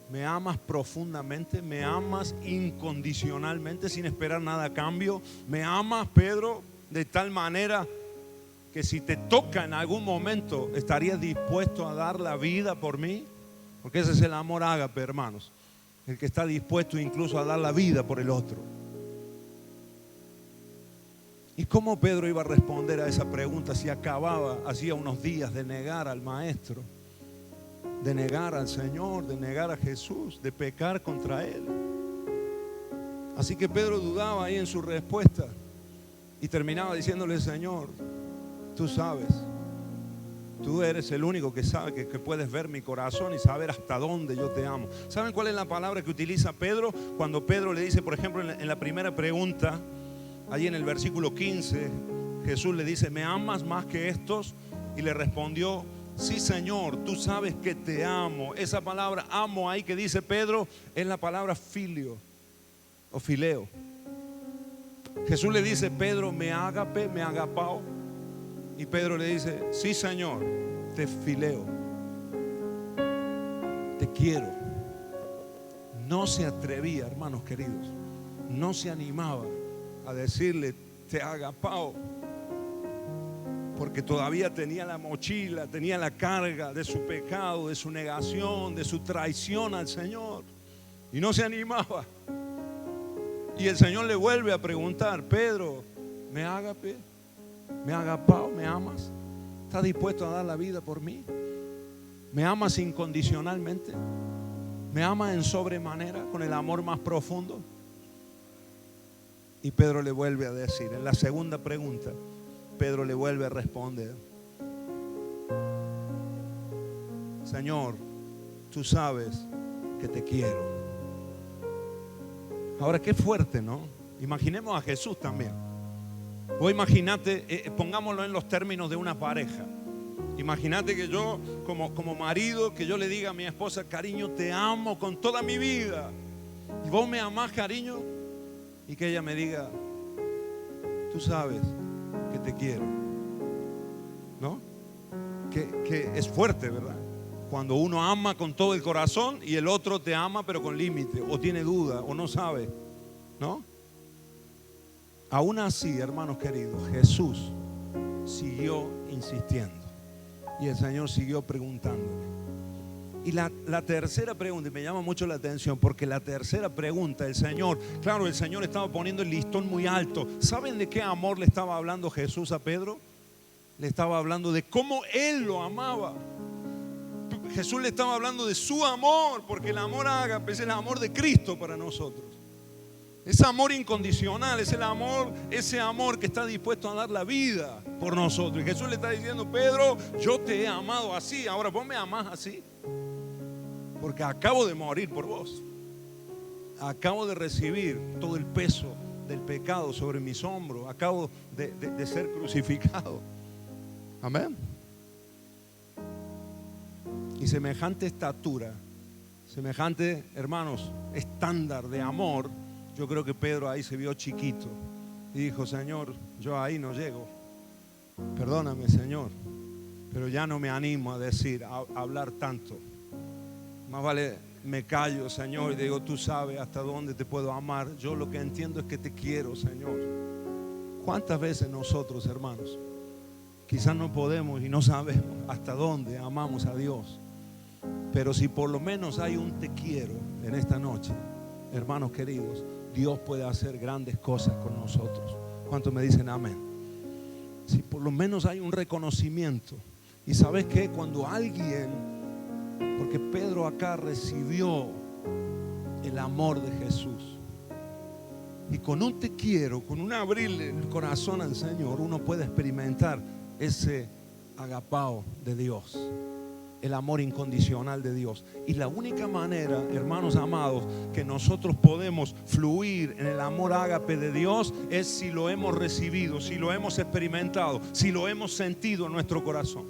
¿Me amas profundamente? ¿Me amas incondicionalmente sin esperar nada a cambio? ¿Me amas, Pedro, de tal manera que si te toca en algún momento estarías dispuesto a dar la vida por mí? Porque ese es el amor ágape, hermanos. El que está dispuesto incluso a dar la vida por el otro. ¿Y cómo Pedro iba a responder a esa pregunta si acababa hacía unos días de negar al Maestro, de negar al Señor, de negar a Jesús, de pecar contra Él? Así que Pedro dudaba ahí en su respuesta y terminaba diciéndole: Señor, tú sabes, tú eres el único que sabe, que puedes ver mi corazón y saber hasta dónde yo te amo. ¿Saben cuál es la palabra que utiliza Pedro? Cuando Pedro le dice, por ejemplo, en la primera pregunta, allí en el versículo 15, Jesús le dice: ¿me amas más que estos? Y le respondió: sí, Señor, tú sabes que te amo. Esa palabra amo ahí que dice Pedro es la palabra filio o fileo. Jesús le dice: Pedro, me agape, me agapao. Y Pedro le dice: sí, Señor, te fileo, te quiero. No se atrevía, hermanos queridos, no se animaba a decirle: te agapao, porque todavía tenía la mochila, tenía la carga de su pecado, de su negación, de su traición al Señor, y no se animaba. Y el Señor le vuelve a preguntar: Pedro, ¿me agape? ¿Me agapao? ¿Me amas? ¿Estás dispuesto a dar la vida por mí? ¿Me amas incondicionalmente? ¿Me amas en sobremanera, con el amor más profundo? Y Pedro le vuelve a decir, en la segunda pregunta, Pedro le vuelve a responder: Señor, tú sabes que te quiero. Ahora, qué fuerte, ¿no? Imaginemos a Jesús también. O imagínate, pongámoslo en los términos de una pareja. Imagínate que yo, como marido, que yo le diga a mi esposa: cariño, te amo con toda mi vida. Y vos me amás, cariño. Y que ella me diga: tú sabes que te quiero. ¿No? Que es fuerte, ¿verdad? Cuando uno ama con todo el corazón y el otro te ama pero con límite, o tiene duda, o no sabe, ¿no? Aún así, hermanos queridos, Jesús siguió insistiendo y el Señor siguió preguntándole. Y la tercera pregunta, y me llama mucho la atención, porque la tercera pregunta, el Señor estaba poniendo el listón muy alto. ¿Saben de qué amor le estaba hablando Jesús a Pedro? Le estaba hablando de cómo Él lo amaba. Jesús le estaba hablando de su amor, porque el amor ágape es el amor de Cristo para nosotros. Es amor incondicional, es ese amor que está dispuesto a dar la vida por nosotros. Y Jesús le está diciendo: Pedro, yo te he amado así, ahora vos me amás así, porque acabo de morir por vos. Acabo de recibir todo el peso del pecado sobre mis hombros. Acabo de ser crucificado. Amén. Y semejante estatura, semejante, hermanos, estándar de amor, yo creo que Pedro ahí se vio chiquito y dijo: Señor, yo ahí no llego. Perdóname, Señor, pero ya no me animo a decir, a hablar tanto. Más vale me callo, Señor, y digo: tú sabes hasta dónde te puedo amar. Yo lo que entiendo es que te quiero, Señor. ¿Cuántas veces nosotros, hermanos, quizás no podemos y no sabemos hasta dónde amamos a Dios? Pero si por lo menos hay un te quiero en esta noche, hermanos queridos, Dios puede hacer grandes cosas con nosotros. ¿Cuántos me dicen amén? Si por lo menos hay un reconocimiento. Y ¿sabes qué? Cuando alguien, porque Pedro acá recibió el amor de Jesús, y con un te quiero, con un abrirle el corazón al Señor, uno puede experimentar ese agapao de Dios, el amor incondicional de Dios. Y la única manera, hermanos amados, que nosotros podemos fluir en el amor ágape de Dios es si lo hemos recibido, si lo hemos experimentado, si lo hemos sentido en nuestro corazón.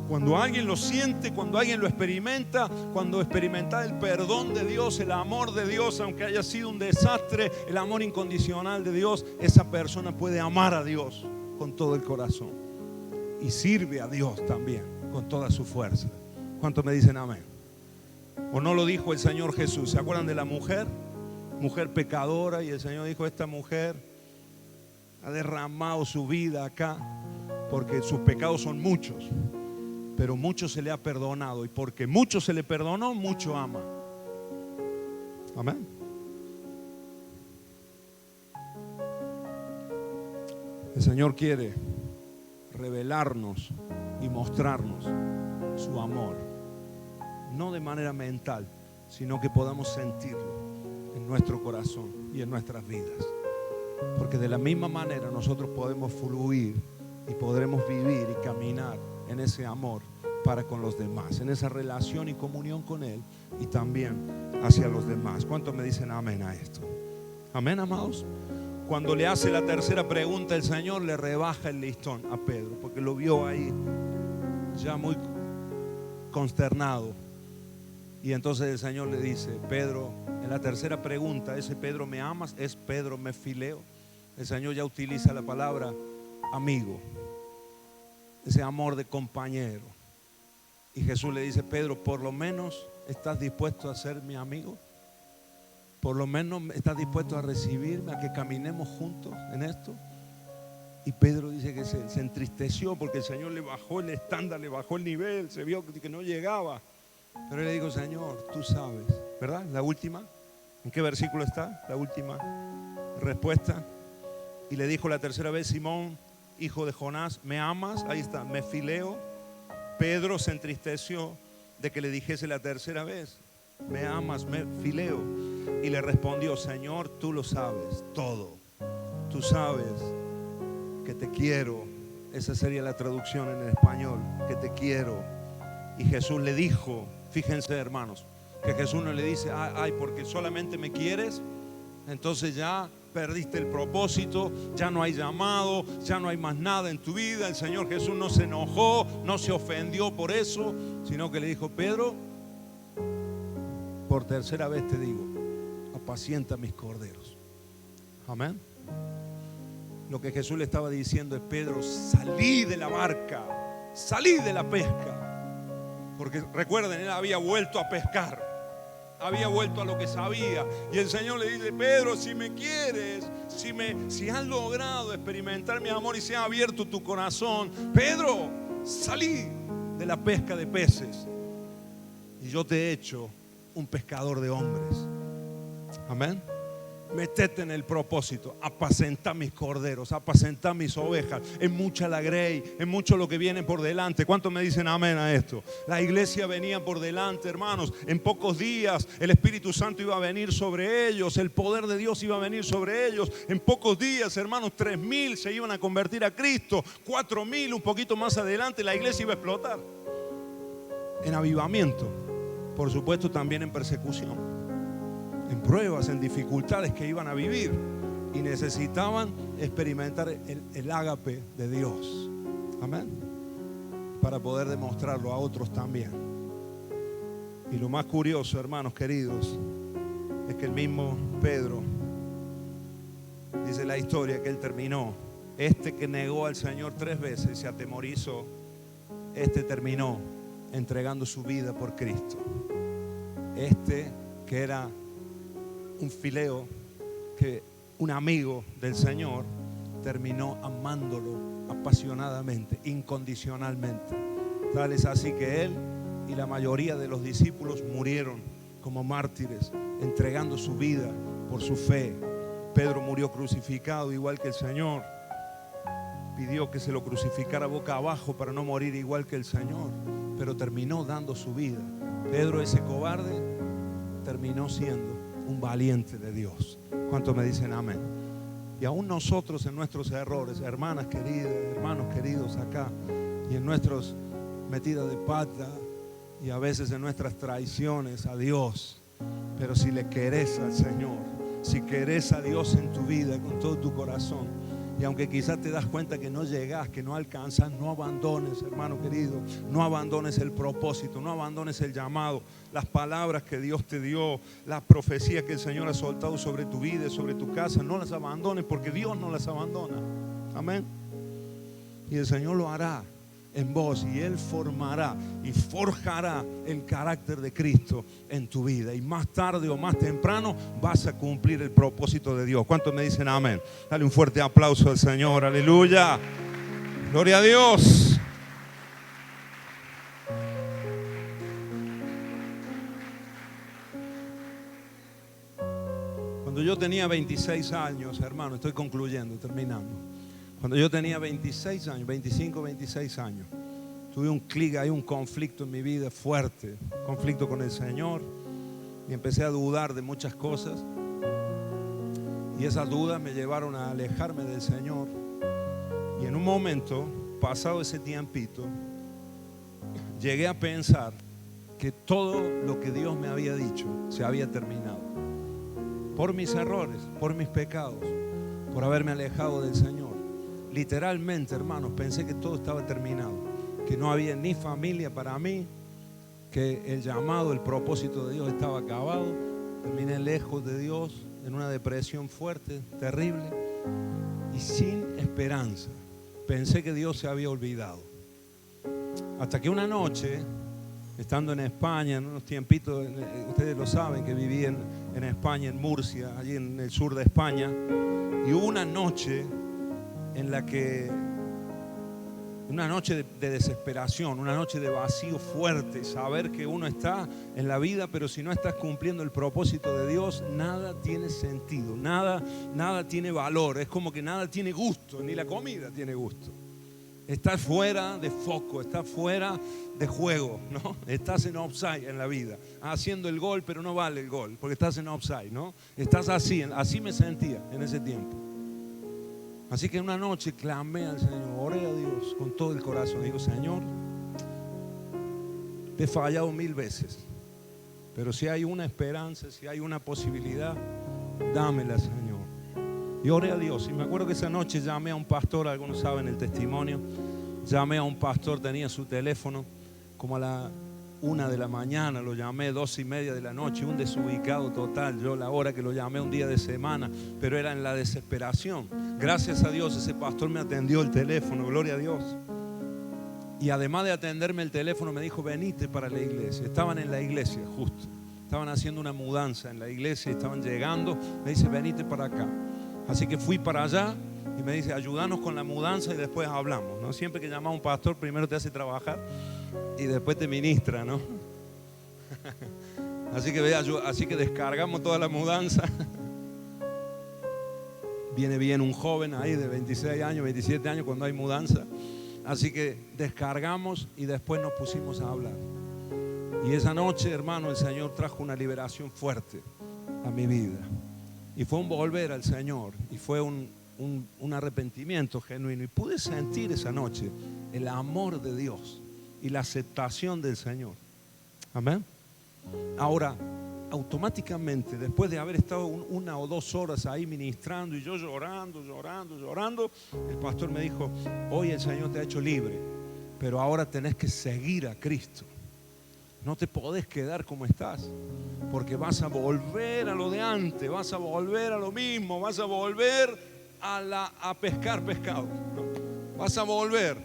Cuando alguien lo siente, cuando alguien lo experimenta, cuando experimenta el perdón de Dios, el amor de Dios, aunque haya sido un desastre, el amor incondicional de Dios, esa persona puede amar a Dios con todo el corazón y sirve a Dios también con toda su fuerza. ¿Cuántos me dicen amén? ¿O no lo dijo el Señor Jesús? ¿Se acuerdan de la mujer? Mujer pecadora, y el Señor dijo: esta mujer ha derramado su vida acá porque sus pecados son muchos, pero mucho se le ha perdonado, y porque mucho se le perdonó, mucho ama. Amén. El Señor quiere revelarnos y mostrarnos su amor, no de manera mental, sino que podamos sentirlo en nuestro corazón y en nuestras vidas, porque de la misma manera nosotros podemos fluir y podremos vivir y caminar en ese amor para con los demás, en esa relación y comunión con Él, y también hacia los demás. ¿Cuántos me dicen amén a esto? Amén, amados. Cuando le hace la tercera pregunta, el Señor le rebaja el listón a Pedro, porque lo vio ahí ya muy consternado. Y entonces el Señor le dice: Pedro, en la tercera pregunta, ¿ese Pedro me amas? ¿Es Pedro me fileo? El Señor ya utiliza la palabra amigo, ese amor de compañero. Y Jesús le dice: Pedro, por lo menos estás dispuesto a ser mi amigo, por lo menos estás dispuesto a recibirme, a que caminemos juntos en esto. Y Pedro dice que se entristeció porque el Señor le bajó el estándar, le bajó el nivel, se vio que no llegaba. Pero él le dijo: Señor, tú sabes, ¿verdad? La última, ¿en qué versículo está? La última respuesta. Y le dijo la tercera vez: Simón, hijo de Jonás, ¿me amas? Ahí está, me fileo. Pedro se entristeció de que le dijese la tercera vez: ¿me amas? Me fileo. Y le respondió: Señor, tú lo sabes todo. Tú sabes que te quiero. Esa sería la traducción en el español, que te quiero. Y Jesús le dijo, fíjense hermanos, que Jesús no le dice: ay, porque solamente me quieres, entonces ya perdiste el propósito, ya no hay llamado, ya no hay más nada en tu vida. El Señor Jesús no se enojó, no se ofendió por eso, sino que le dijo: Pedro, por tercera vez te digo, apacienta mis corderos. Amén. Lo que Jesús le estaba diciendo es: Pedro, salí de la barca, salí de la pesca. Porque recuerden, él había vuelto a pescar, había vuelto a lo que sabía. Y el Señor le dice: Pedro, si me quieres, si has logrado experimentar mi amor y se ha abierto tu corazón, Pedro, salí de la pesca de peces y yo te he hecho un pescador de hombres. Amén. Metete en el propósito, apacentá mis corderos, apacentá mis ovejas. Es mucha la grey, es mucho lo que viene por delante. ¿Cuántos me dicen amén a esto? La iglesia venía por delante, hermanos. En pocos días el Espíritu Santo iba a venir sobre ellos, el poder de Dios iba a venir sobre ellos. En pocos días, hermanos, 3.000 se iban a convertir a Cristo, 4.000 un poquito más adelante la iglesia iba a explotar. En avivamiento, por supuesto también en persecución, en pruebas, en dificultades que iban a vivir, y necesitaban experimentar el ágape de Dios. Amén. Para poder demostrarlo a otros también. Y lo más curioso, hermanos queridos, es que el mismo Pedro, dice la historia que él terminó, este que negó al Señor 3 veces y se atemorizó, este terminó entregando su vida por Cristo. Este que era un fileo, que un amigo del Señor, terminó amándolo apasionadamente, incondicionalmente. Tal es así que él y la mayoría de los discípulos murieron como mártires, entregando su vida por su fe. Pedro murió crucificado igual que el Señor. Pidió que se lo crucificara boca abajo para no morir igual que el Señor, pero terminó dando su vida. Pedro, ese cobarde, terminó siendo un valiente de Dios. ¿Cuántos me dicen amén? Y aún nosotros en nuestros errores, hermanas queridas, hermanos queridos acá, y en nuestras metidas de pata, y a veces en nuestras traiciones a Dios, pero si le querés al Señor, si querés a Dios en tu vida con todo tu corazón, Y aunque quizás te das cuenta que no llegas, que no alcanzas, no abandones, hermano querido. No abandones el propósito, no abandones el llamado. Las palabras que Dios te dio, las profecías que el Señor ha soltado sobre tu vida y sobre tu casa, no las abandones, porque Dios no las abandona. Amén. Y el Señor lo hará en vos, y Él formará y forjará el carácter de Cristo en tu vida, y más tarde o más temprano vas a cumplir el propósito de Dios. ¿Cuántos me dicen amén? Dale un fuerte aplauso al Señor. Aleluya, gloria a Dios. Cuando yo tenía 26 años, hermano, estoy concluyendo, terminando. Cuando yo tenía 26 años, 25, 26 años, tuve un clic, hay un conflicto en mi vida fuerte, conflicto con el Señor, y empecé a dudar de muchas cosas, y esas dudas me llevaron a alejarme del Señor. Y en un momento, pasado ese tiempito, llegué a pensar que todo lo que Dios me había dicho se había terminado, por mis errores, por mis pecados, por haberme alejado del Señor. Literalmente, hermanos, pensé que todo estaba terminado, que no había ni familia para mí, que el llamado, el propósito de Dios estaba acabado. Terminé lejos de Dios, en una depresión fuerte, terrible y sin esperanza. Pensé que Dios se había olvidado. Hasta que una noche, estando en España, en unos tiempitos, ustedes lo saben, que viví en España, en Murcia, allí en el sur de España, y hubo una noche en la que, una noche de desesperación, una noche de vacío fuerte, saber que uno está en la vida, pero si no estás cumpliendo el propósito de Dios, nada tiene sentido, nada tiene valor, es como que nada tiene gusto, ni la comida tiene gusto. Estás fuera de foco, estás fuera de juego, ¿no? Estás en offside en la vida, haciendo el gol, pero no vale el gol, porque estás en offside, ¿no? Estás así me sentía en ese tiempo. Así que una noche clamé al Señor, oré a Dios con todo el corazón. Digo, Señor, te he fallado 1000 veces, pero si hay una esperanza, si hay una posibilidad, dámela, Señor. Y oré a Dios, y me acuerdo que esa noche llamé a un pastor, algunos saben el testimonio, llamé a un pastor, tenía su teléfono, como a la 1 de la mañana, lo llamé 2:30 de la noche, un desubicado total, yo la hora que lo llamé un día de semana, pero era en la desesperación. Gracias a Dios ese pastor me atendió el teléfono, gloria a Dios. Y además de atenderme el teléfono me dijo, venite para la iglesia. Estaban en la iglesia justo, estaban haciendo una mudanza en la iglesia, estaban llegando, me dice, venite para acá. Así que fui para allá y me dice, ayúdanos con la mudanza y después hablamos, ¿no? Siempre que llamas a un pastor, primero te hace trabajar y después te ministra, ¿no? Así que descargamos toda la mudanza. Viene bien un joven ahí de 26 años, 27 años cuando hay mudanza. Así que descargamos y después nos pusimos a hablar. Y esa noche, hermano, el Señor trajo una liberación fuerte a mi vida. Y fue un volver al Señor. Y fue un arrepentimiento genuino. Y pude sentir esa noche el amor de Dios y la aceptación del Señor. Amén. Ahora, automáticamente, después de haber estado 1 o 2 horas ahí ministrando y yo llorando, el pastor me dijo, hoy el Señor te ha hecho libre, pero ahora tenés que seguir a Cristo. No te podés quedar como estás, porque vas a volver a lo de antes, vas a volver a lo mismo, vas a volver a pescar pescado, ¿no? Vas a volver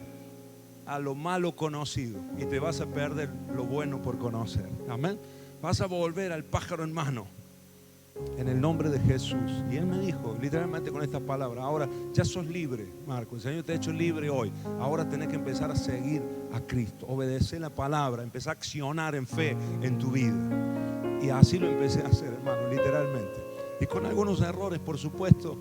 a lo malo conocido y te vas a perder lo bueno por conocer. Amén. Vas a volver al pájaro en mano, en el nombre de Jesús. Y Él me dijo, literalmente con estas palabras, ahora ya sos libre, Marco, el Señor te ha hecho libre hoy. Ahora tenés que empezar a seguir a Cristo, obedecer la palabra, empezar a accionar en fe en tu vida. Y así lo empecé a hacer, hermano, literalmente. Y con algunos errores, por supuesto,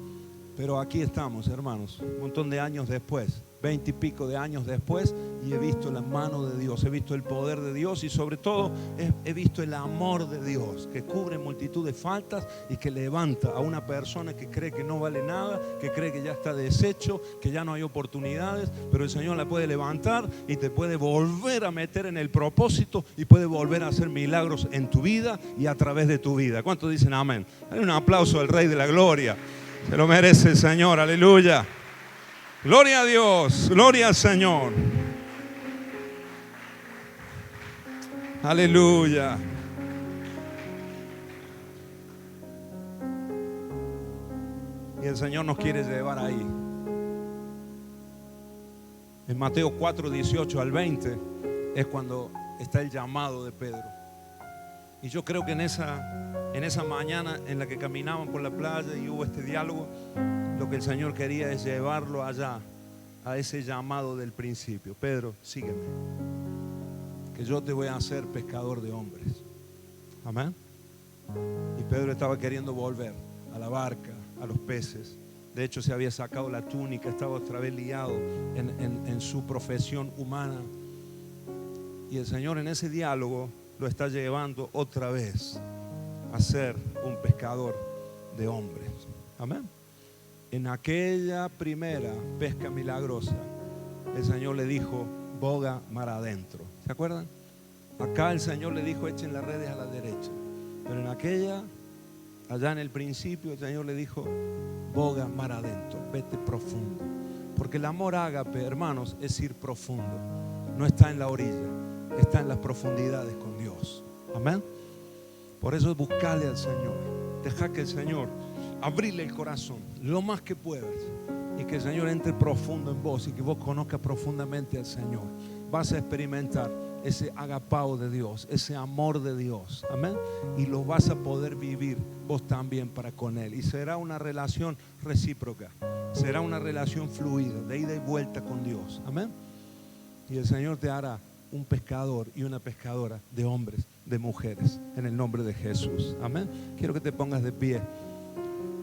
pero aquí estamos, hermanos, un montón de años después, 20 y pico de años después, y he visto la mano de Dios, he visto el poder de Dios y sobre todo he visto el amor de Dios que cubre multitud de faltas y que levanta a una persona que cree que no vale nada, que cree que ya está deshecho, que ya no hay oportunidades, pero el Señor la puede levantar y te puede volver a meter en el propósito y puede volver a hacer milagros en tu vida y a través de tu vida. ¿Cuántos dicen amén? Dale un aplauso al Rey de la Gloria. Se lo merece el Señor, aleluya. Gloria a Dios, gloria al Señor. Aleluya. Y el Señor nos quiere llevar ahí. En Mateo 4, 18 al 20 es cuando está el llamado de Pedro. Y yo creo que en esa mañana en la que caminaban por la playa y hubo este diálogo, lo que el Señor quería es llevarlo allá, a ese llamado del principio. Pedro, sígueme, que yo te voy a hacer pescador de hombres. Amén. Y Pedro estaba queriendo volver a la barca, a los peces. De hecho, se había sacado la túnica, estaba otra vez liado en su profesión humana. Y el Señor en ese diálogo lo está llevando otra vez a ser un pescador de hombres. Amén. En aquella primera pesca milagrosa, el Señor le dijo, boga mar adentro. ¿Se acuerdan? Acá el Señor le dijo, echen las redes a la derecha. Pero en aquella, allá en el principio, el Señor le dijo, boga mar adentro, vete profundo. Porque el amor ágape, hermanos, es ir profundo. No está en la orilla, está en las profundidades con Dios. Amén. Por eso buscale al Señor. Deja que el Señor, abrile el corazón lo más que puedas. Y que el Señor entre profundo en vos y que vos conozcas profundamente al Señor. Vas a experimentar ese agapao de Dios, ese amor de Dios. Amén. Y lo vas a poder vivir vos también para con Él. Y será una relación recíproca. Será una relación fluida, de ida y vuelta con Dios. Amén. Y el Señor te hará un pescador y una pescadora de hombres, de mujeres, en el nombre de Jesús. Amén. Quiero que te pongas de pie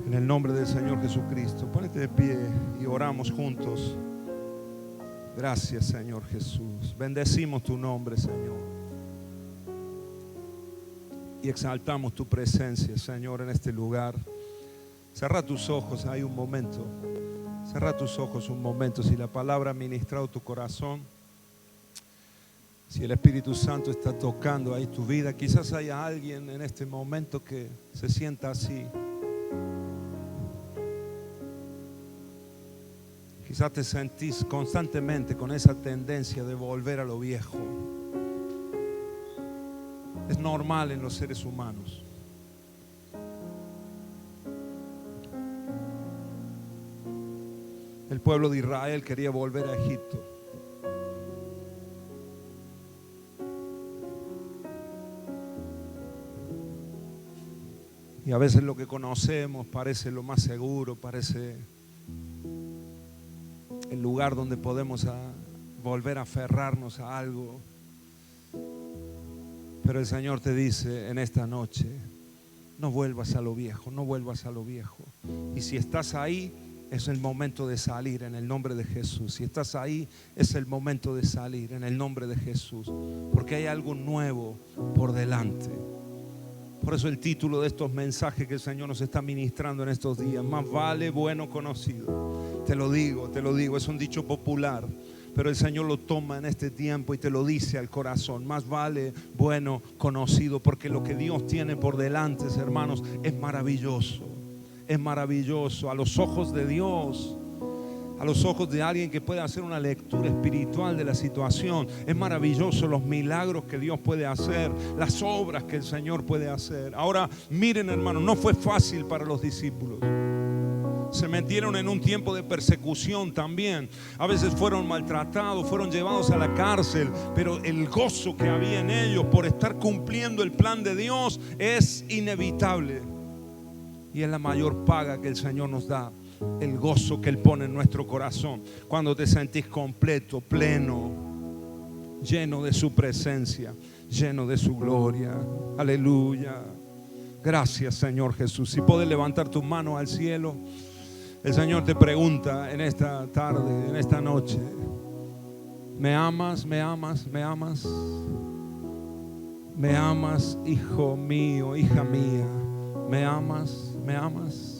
en el nombre del Señor Jesucristo. Pónete de pie y oramos juntos. Gracias, Señor Jesús. Bendecimos tu nombre, Señor. Y exaltamos tu presencia, Señor, en este lugar. Cerra tus ojos ahí un momento. Cerra tus ojos un momento. Si la palabra ha ministrado tu corazón, si el Espíritu Santo está tocando ahí tu vida, quizás haya alguien en este momento que se sienta así. Quizás te sentís constantemente con esa tendencia de volver a lo viejo. Es normal en los seres humanos. El pueblo de Israel quería volver a Egipto. Y a veces lo que conocemos parece lo más seguro, parece el lugar donde podemos volver a aferrarnos a algo. Pero el Señor te dice en esta noche, no vuelvas a lo viejo, no vuelvas a lo viejo. Y si estás ahí, es el momento de salir en el nombre de Jesús. Si estás ahí, es el momento de salir en el nombre de Jesús. Porque hay algo nuevo por delante. Por eso el título de estos mensajes que el Señor nos está ministrando en estos días, más vale bueno conocido. Te lo digo, es un dicho popular, pero el Señor lo toma en este tiempo y te lo dice al corazón. Más vale bueno conocido, porque lo que Dios tiene por delante, hermanos, es maravilloso. Es maravilloso a los ojos de Dios. A los ojos de alguien que puede hacer una lectura espiritual de la situación. Es maravilloso los milagros que Dios puede hacer, las obras que el Señor puede hacer. Ahora miren, hermanos, no fue fácil para los discípulos. Se metieron en un tiempo de persecución también. A veces fueron maltratados, fueron llevados a la cárcel, pero el gozo que había en ellos por estar cumpliendo el plan de Dios es inevitable. Y es la mayor paga que el Señor nos da. El gozo que Él pone en nuestro corazón cuando te sentís completo, pleno, lleno de su presencia, lleno de su gloria. Aleluya. Gracias, Señor Jesús. Si puedes levantar tus manos al cielo, el Señor te pregunta en esta tarde, en esta noche: ¿me amas? ¿Me amas? ¿Me amas? ¿Me amas, hijo mío, hija mía? ¿Me amas? ¿Me amas?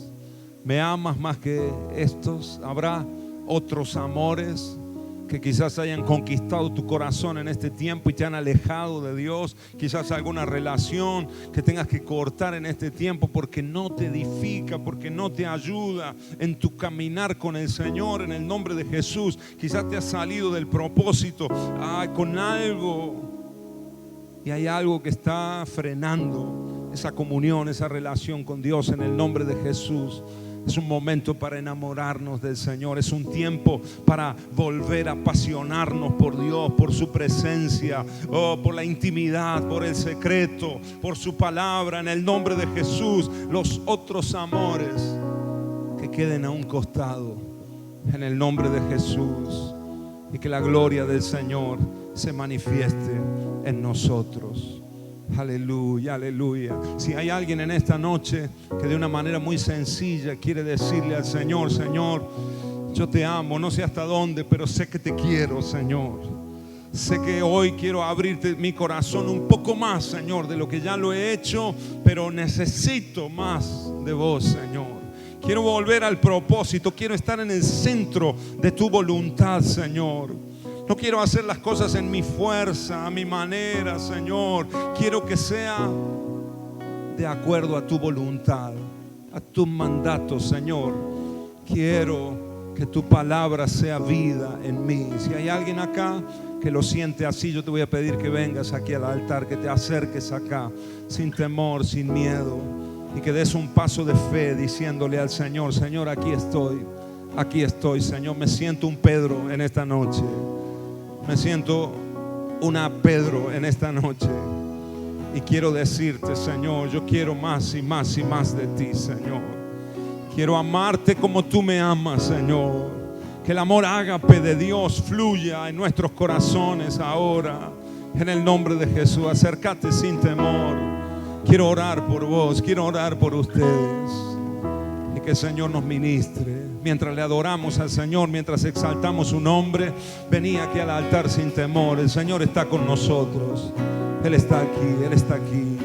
¿Me amas más que estos? ¿Habrá otros amores? que quizás hayan conquistado tu corazón en este tiempo y te han alejado de Dios. Quizás alguna relación que tengas que cortar en este tiempo porque no te edifica, porque no te ayuda en tu caminar con el Señor. En el nombre de Jesús, quizás te has salido del propósito con algo, y hay algo que está frenando esa comunión, esa relación con Dios. En el nombre de Jesús, es un momento para enamorarnos del Señor. Es un tiempo para volver a apasionarnos por Dios, por su presencia, por la intimidad, por el secreto, por su palabra. En el nombre de Jesús, los otros amores que queden a un costado. En el nombre de Jesús. Y que la gloria del Señor se manifieste en nosotros. Aleluya, aleluya. Si hay alguien en esta noche que de una manera muy sencilla quiere decirle al Señor: Señor, yo te amo, no sé hasta dónde, pero sé que te quiero, Señor. Sé que hoy quiero abrirte mi corazón un poco más, Señor, de lo que ya lo he hecho, pero necesito más de vos, Señor. Quiero volver al propósito, quiero estar en el centro de tu voluntad, Señor. No quiero hacer las cosas en mi fuerza, a mi manera, Señor. Quiero que sea de acuerdo a tu voluntad, a tu mandato, Señor. Quiero que tu palabra sea vida en mí. Si hay alguien acá que lo siente así, yo te voy a pedir que vengas aquí al altar, que te acerques acá, sin temor, sin miedo, y que des un paso de fe diciéndole al Señor: Señor, aquí estoy, Señor. Me siento un Pedro en esta noche. Me siento una Pedro en esta noche. Y quiero decirte: Señor, yo quiero más y más y más de ti, Señor. Quiero amarte como tú me amas, Señor. Que el amor ágape de Dios fluya en nuestros corazones ahora. En el nombre de Jesús, acércate sin temor. Quiero orar por vos, quiero orar por ustedes. Y que el Señor nos ministre. Mientras le adoramos al Señor, mientras exaltamos su nombre, vení aquí al altar sin temor. El Señor está con nosotros. Él está aquí, Él está aquí.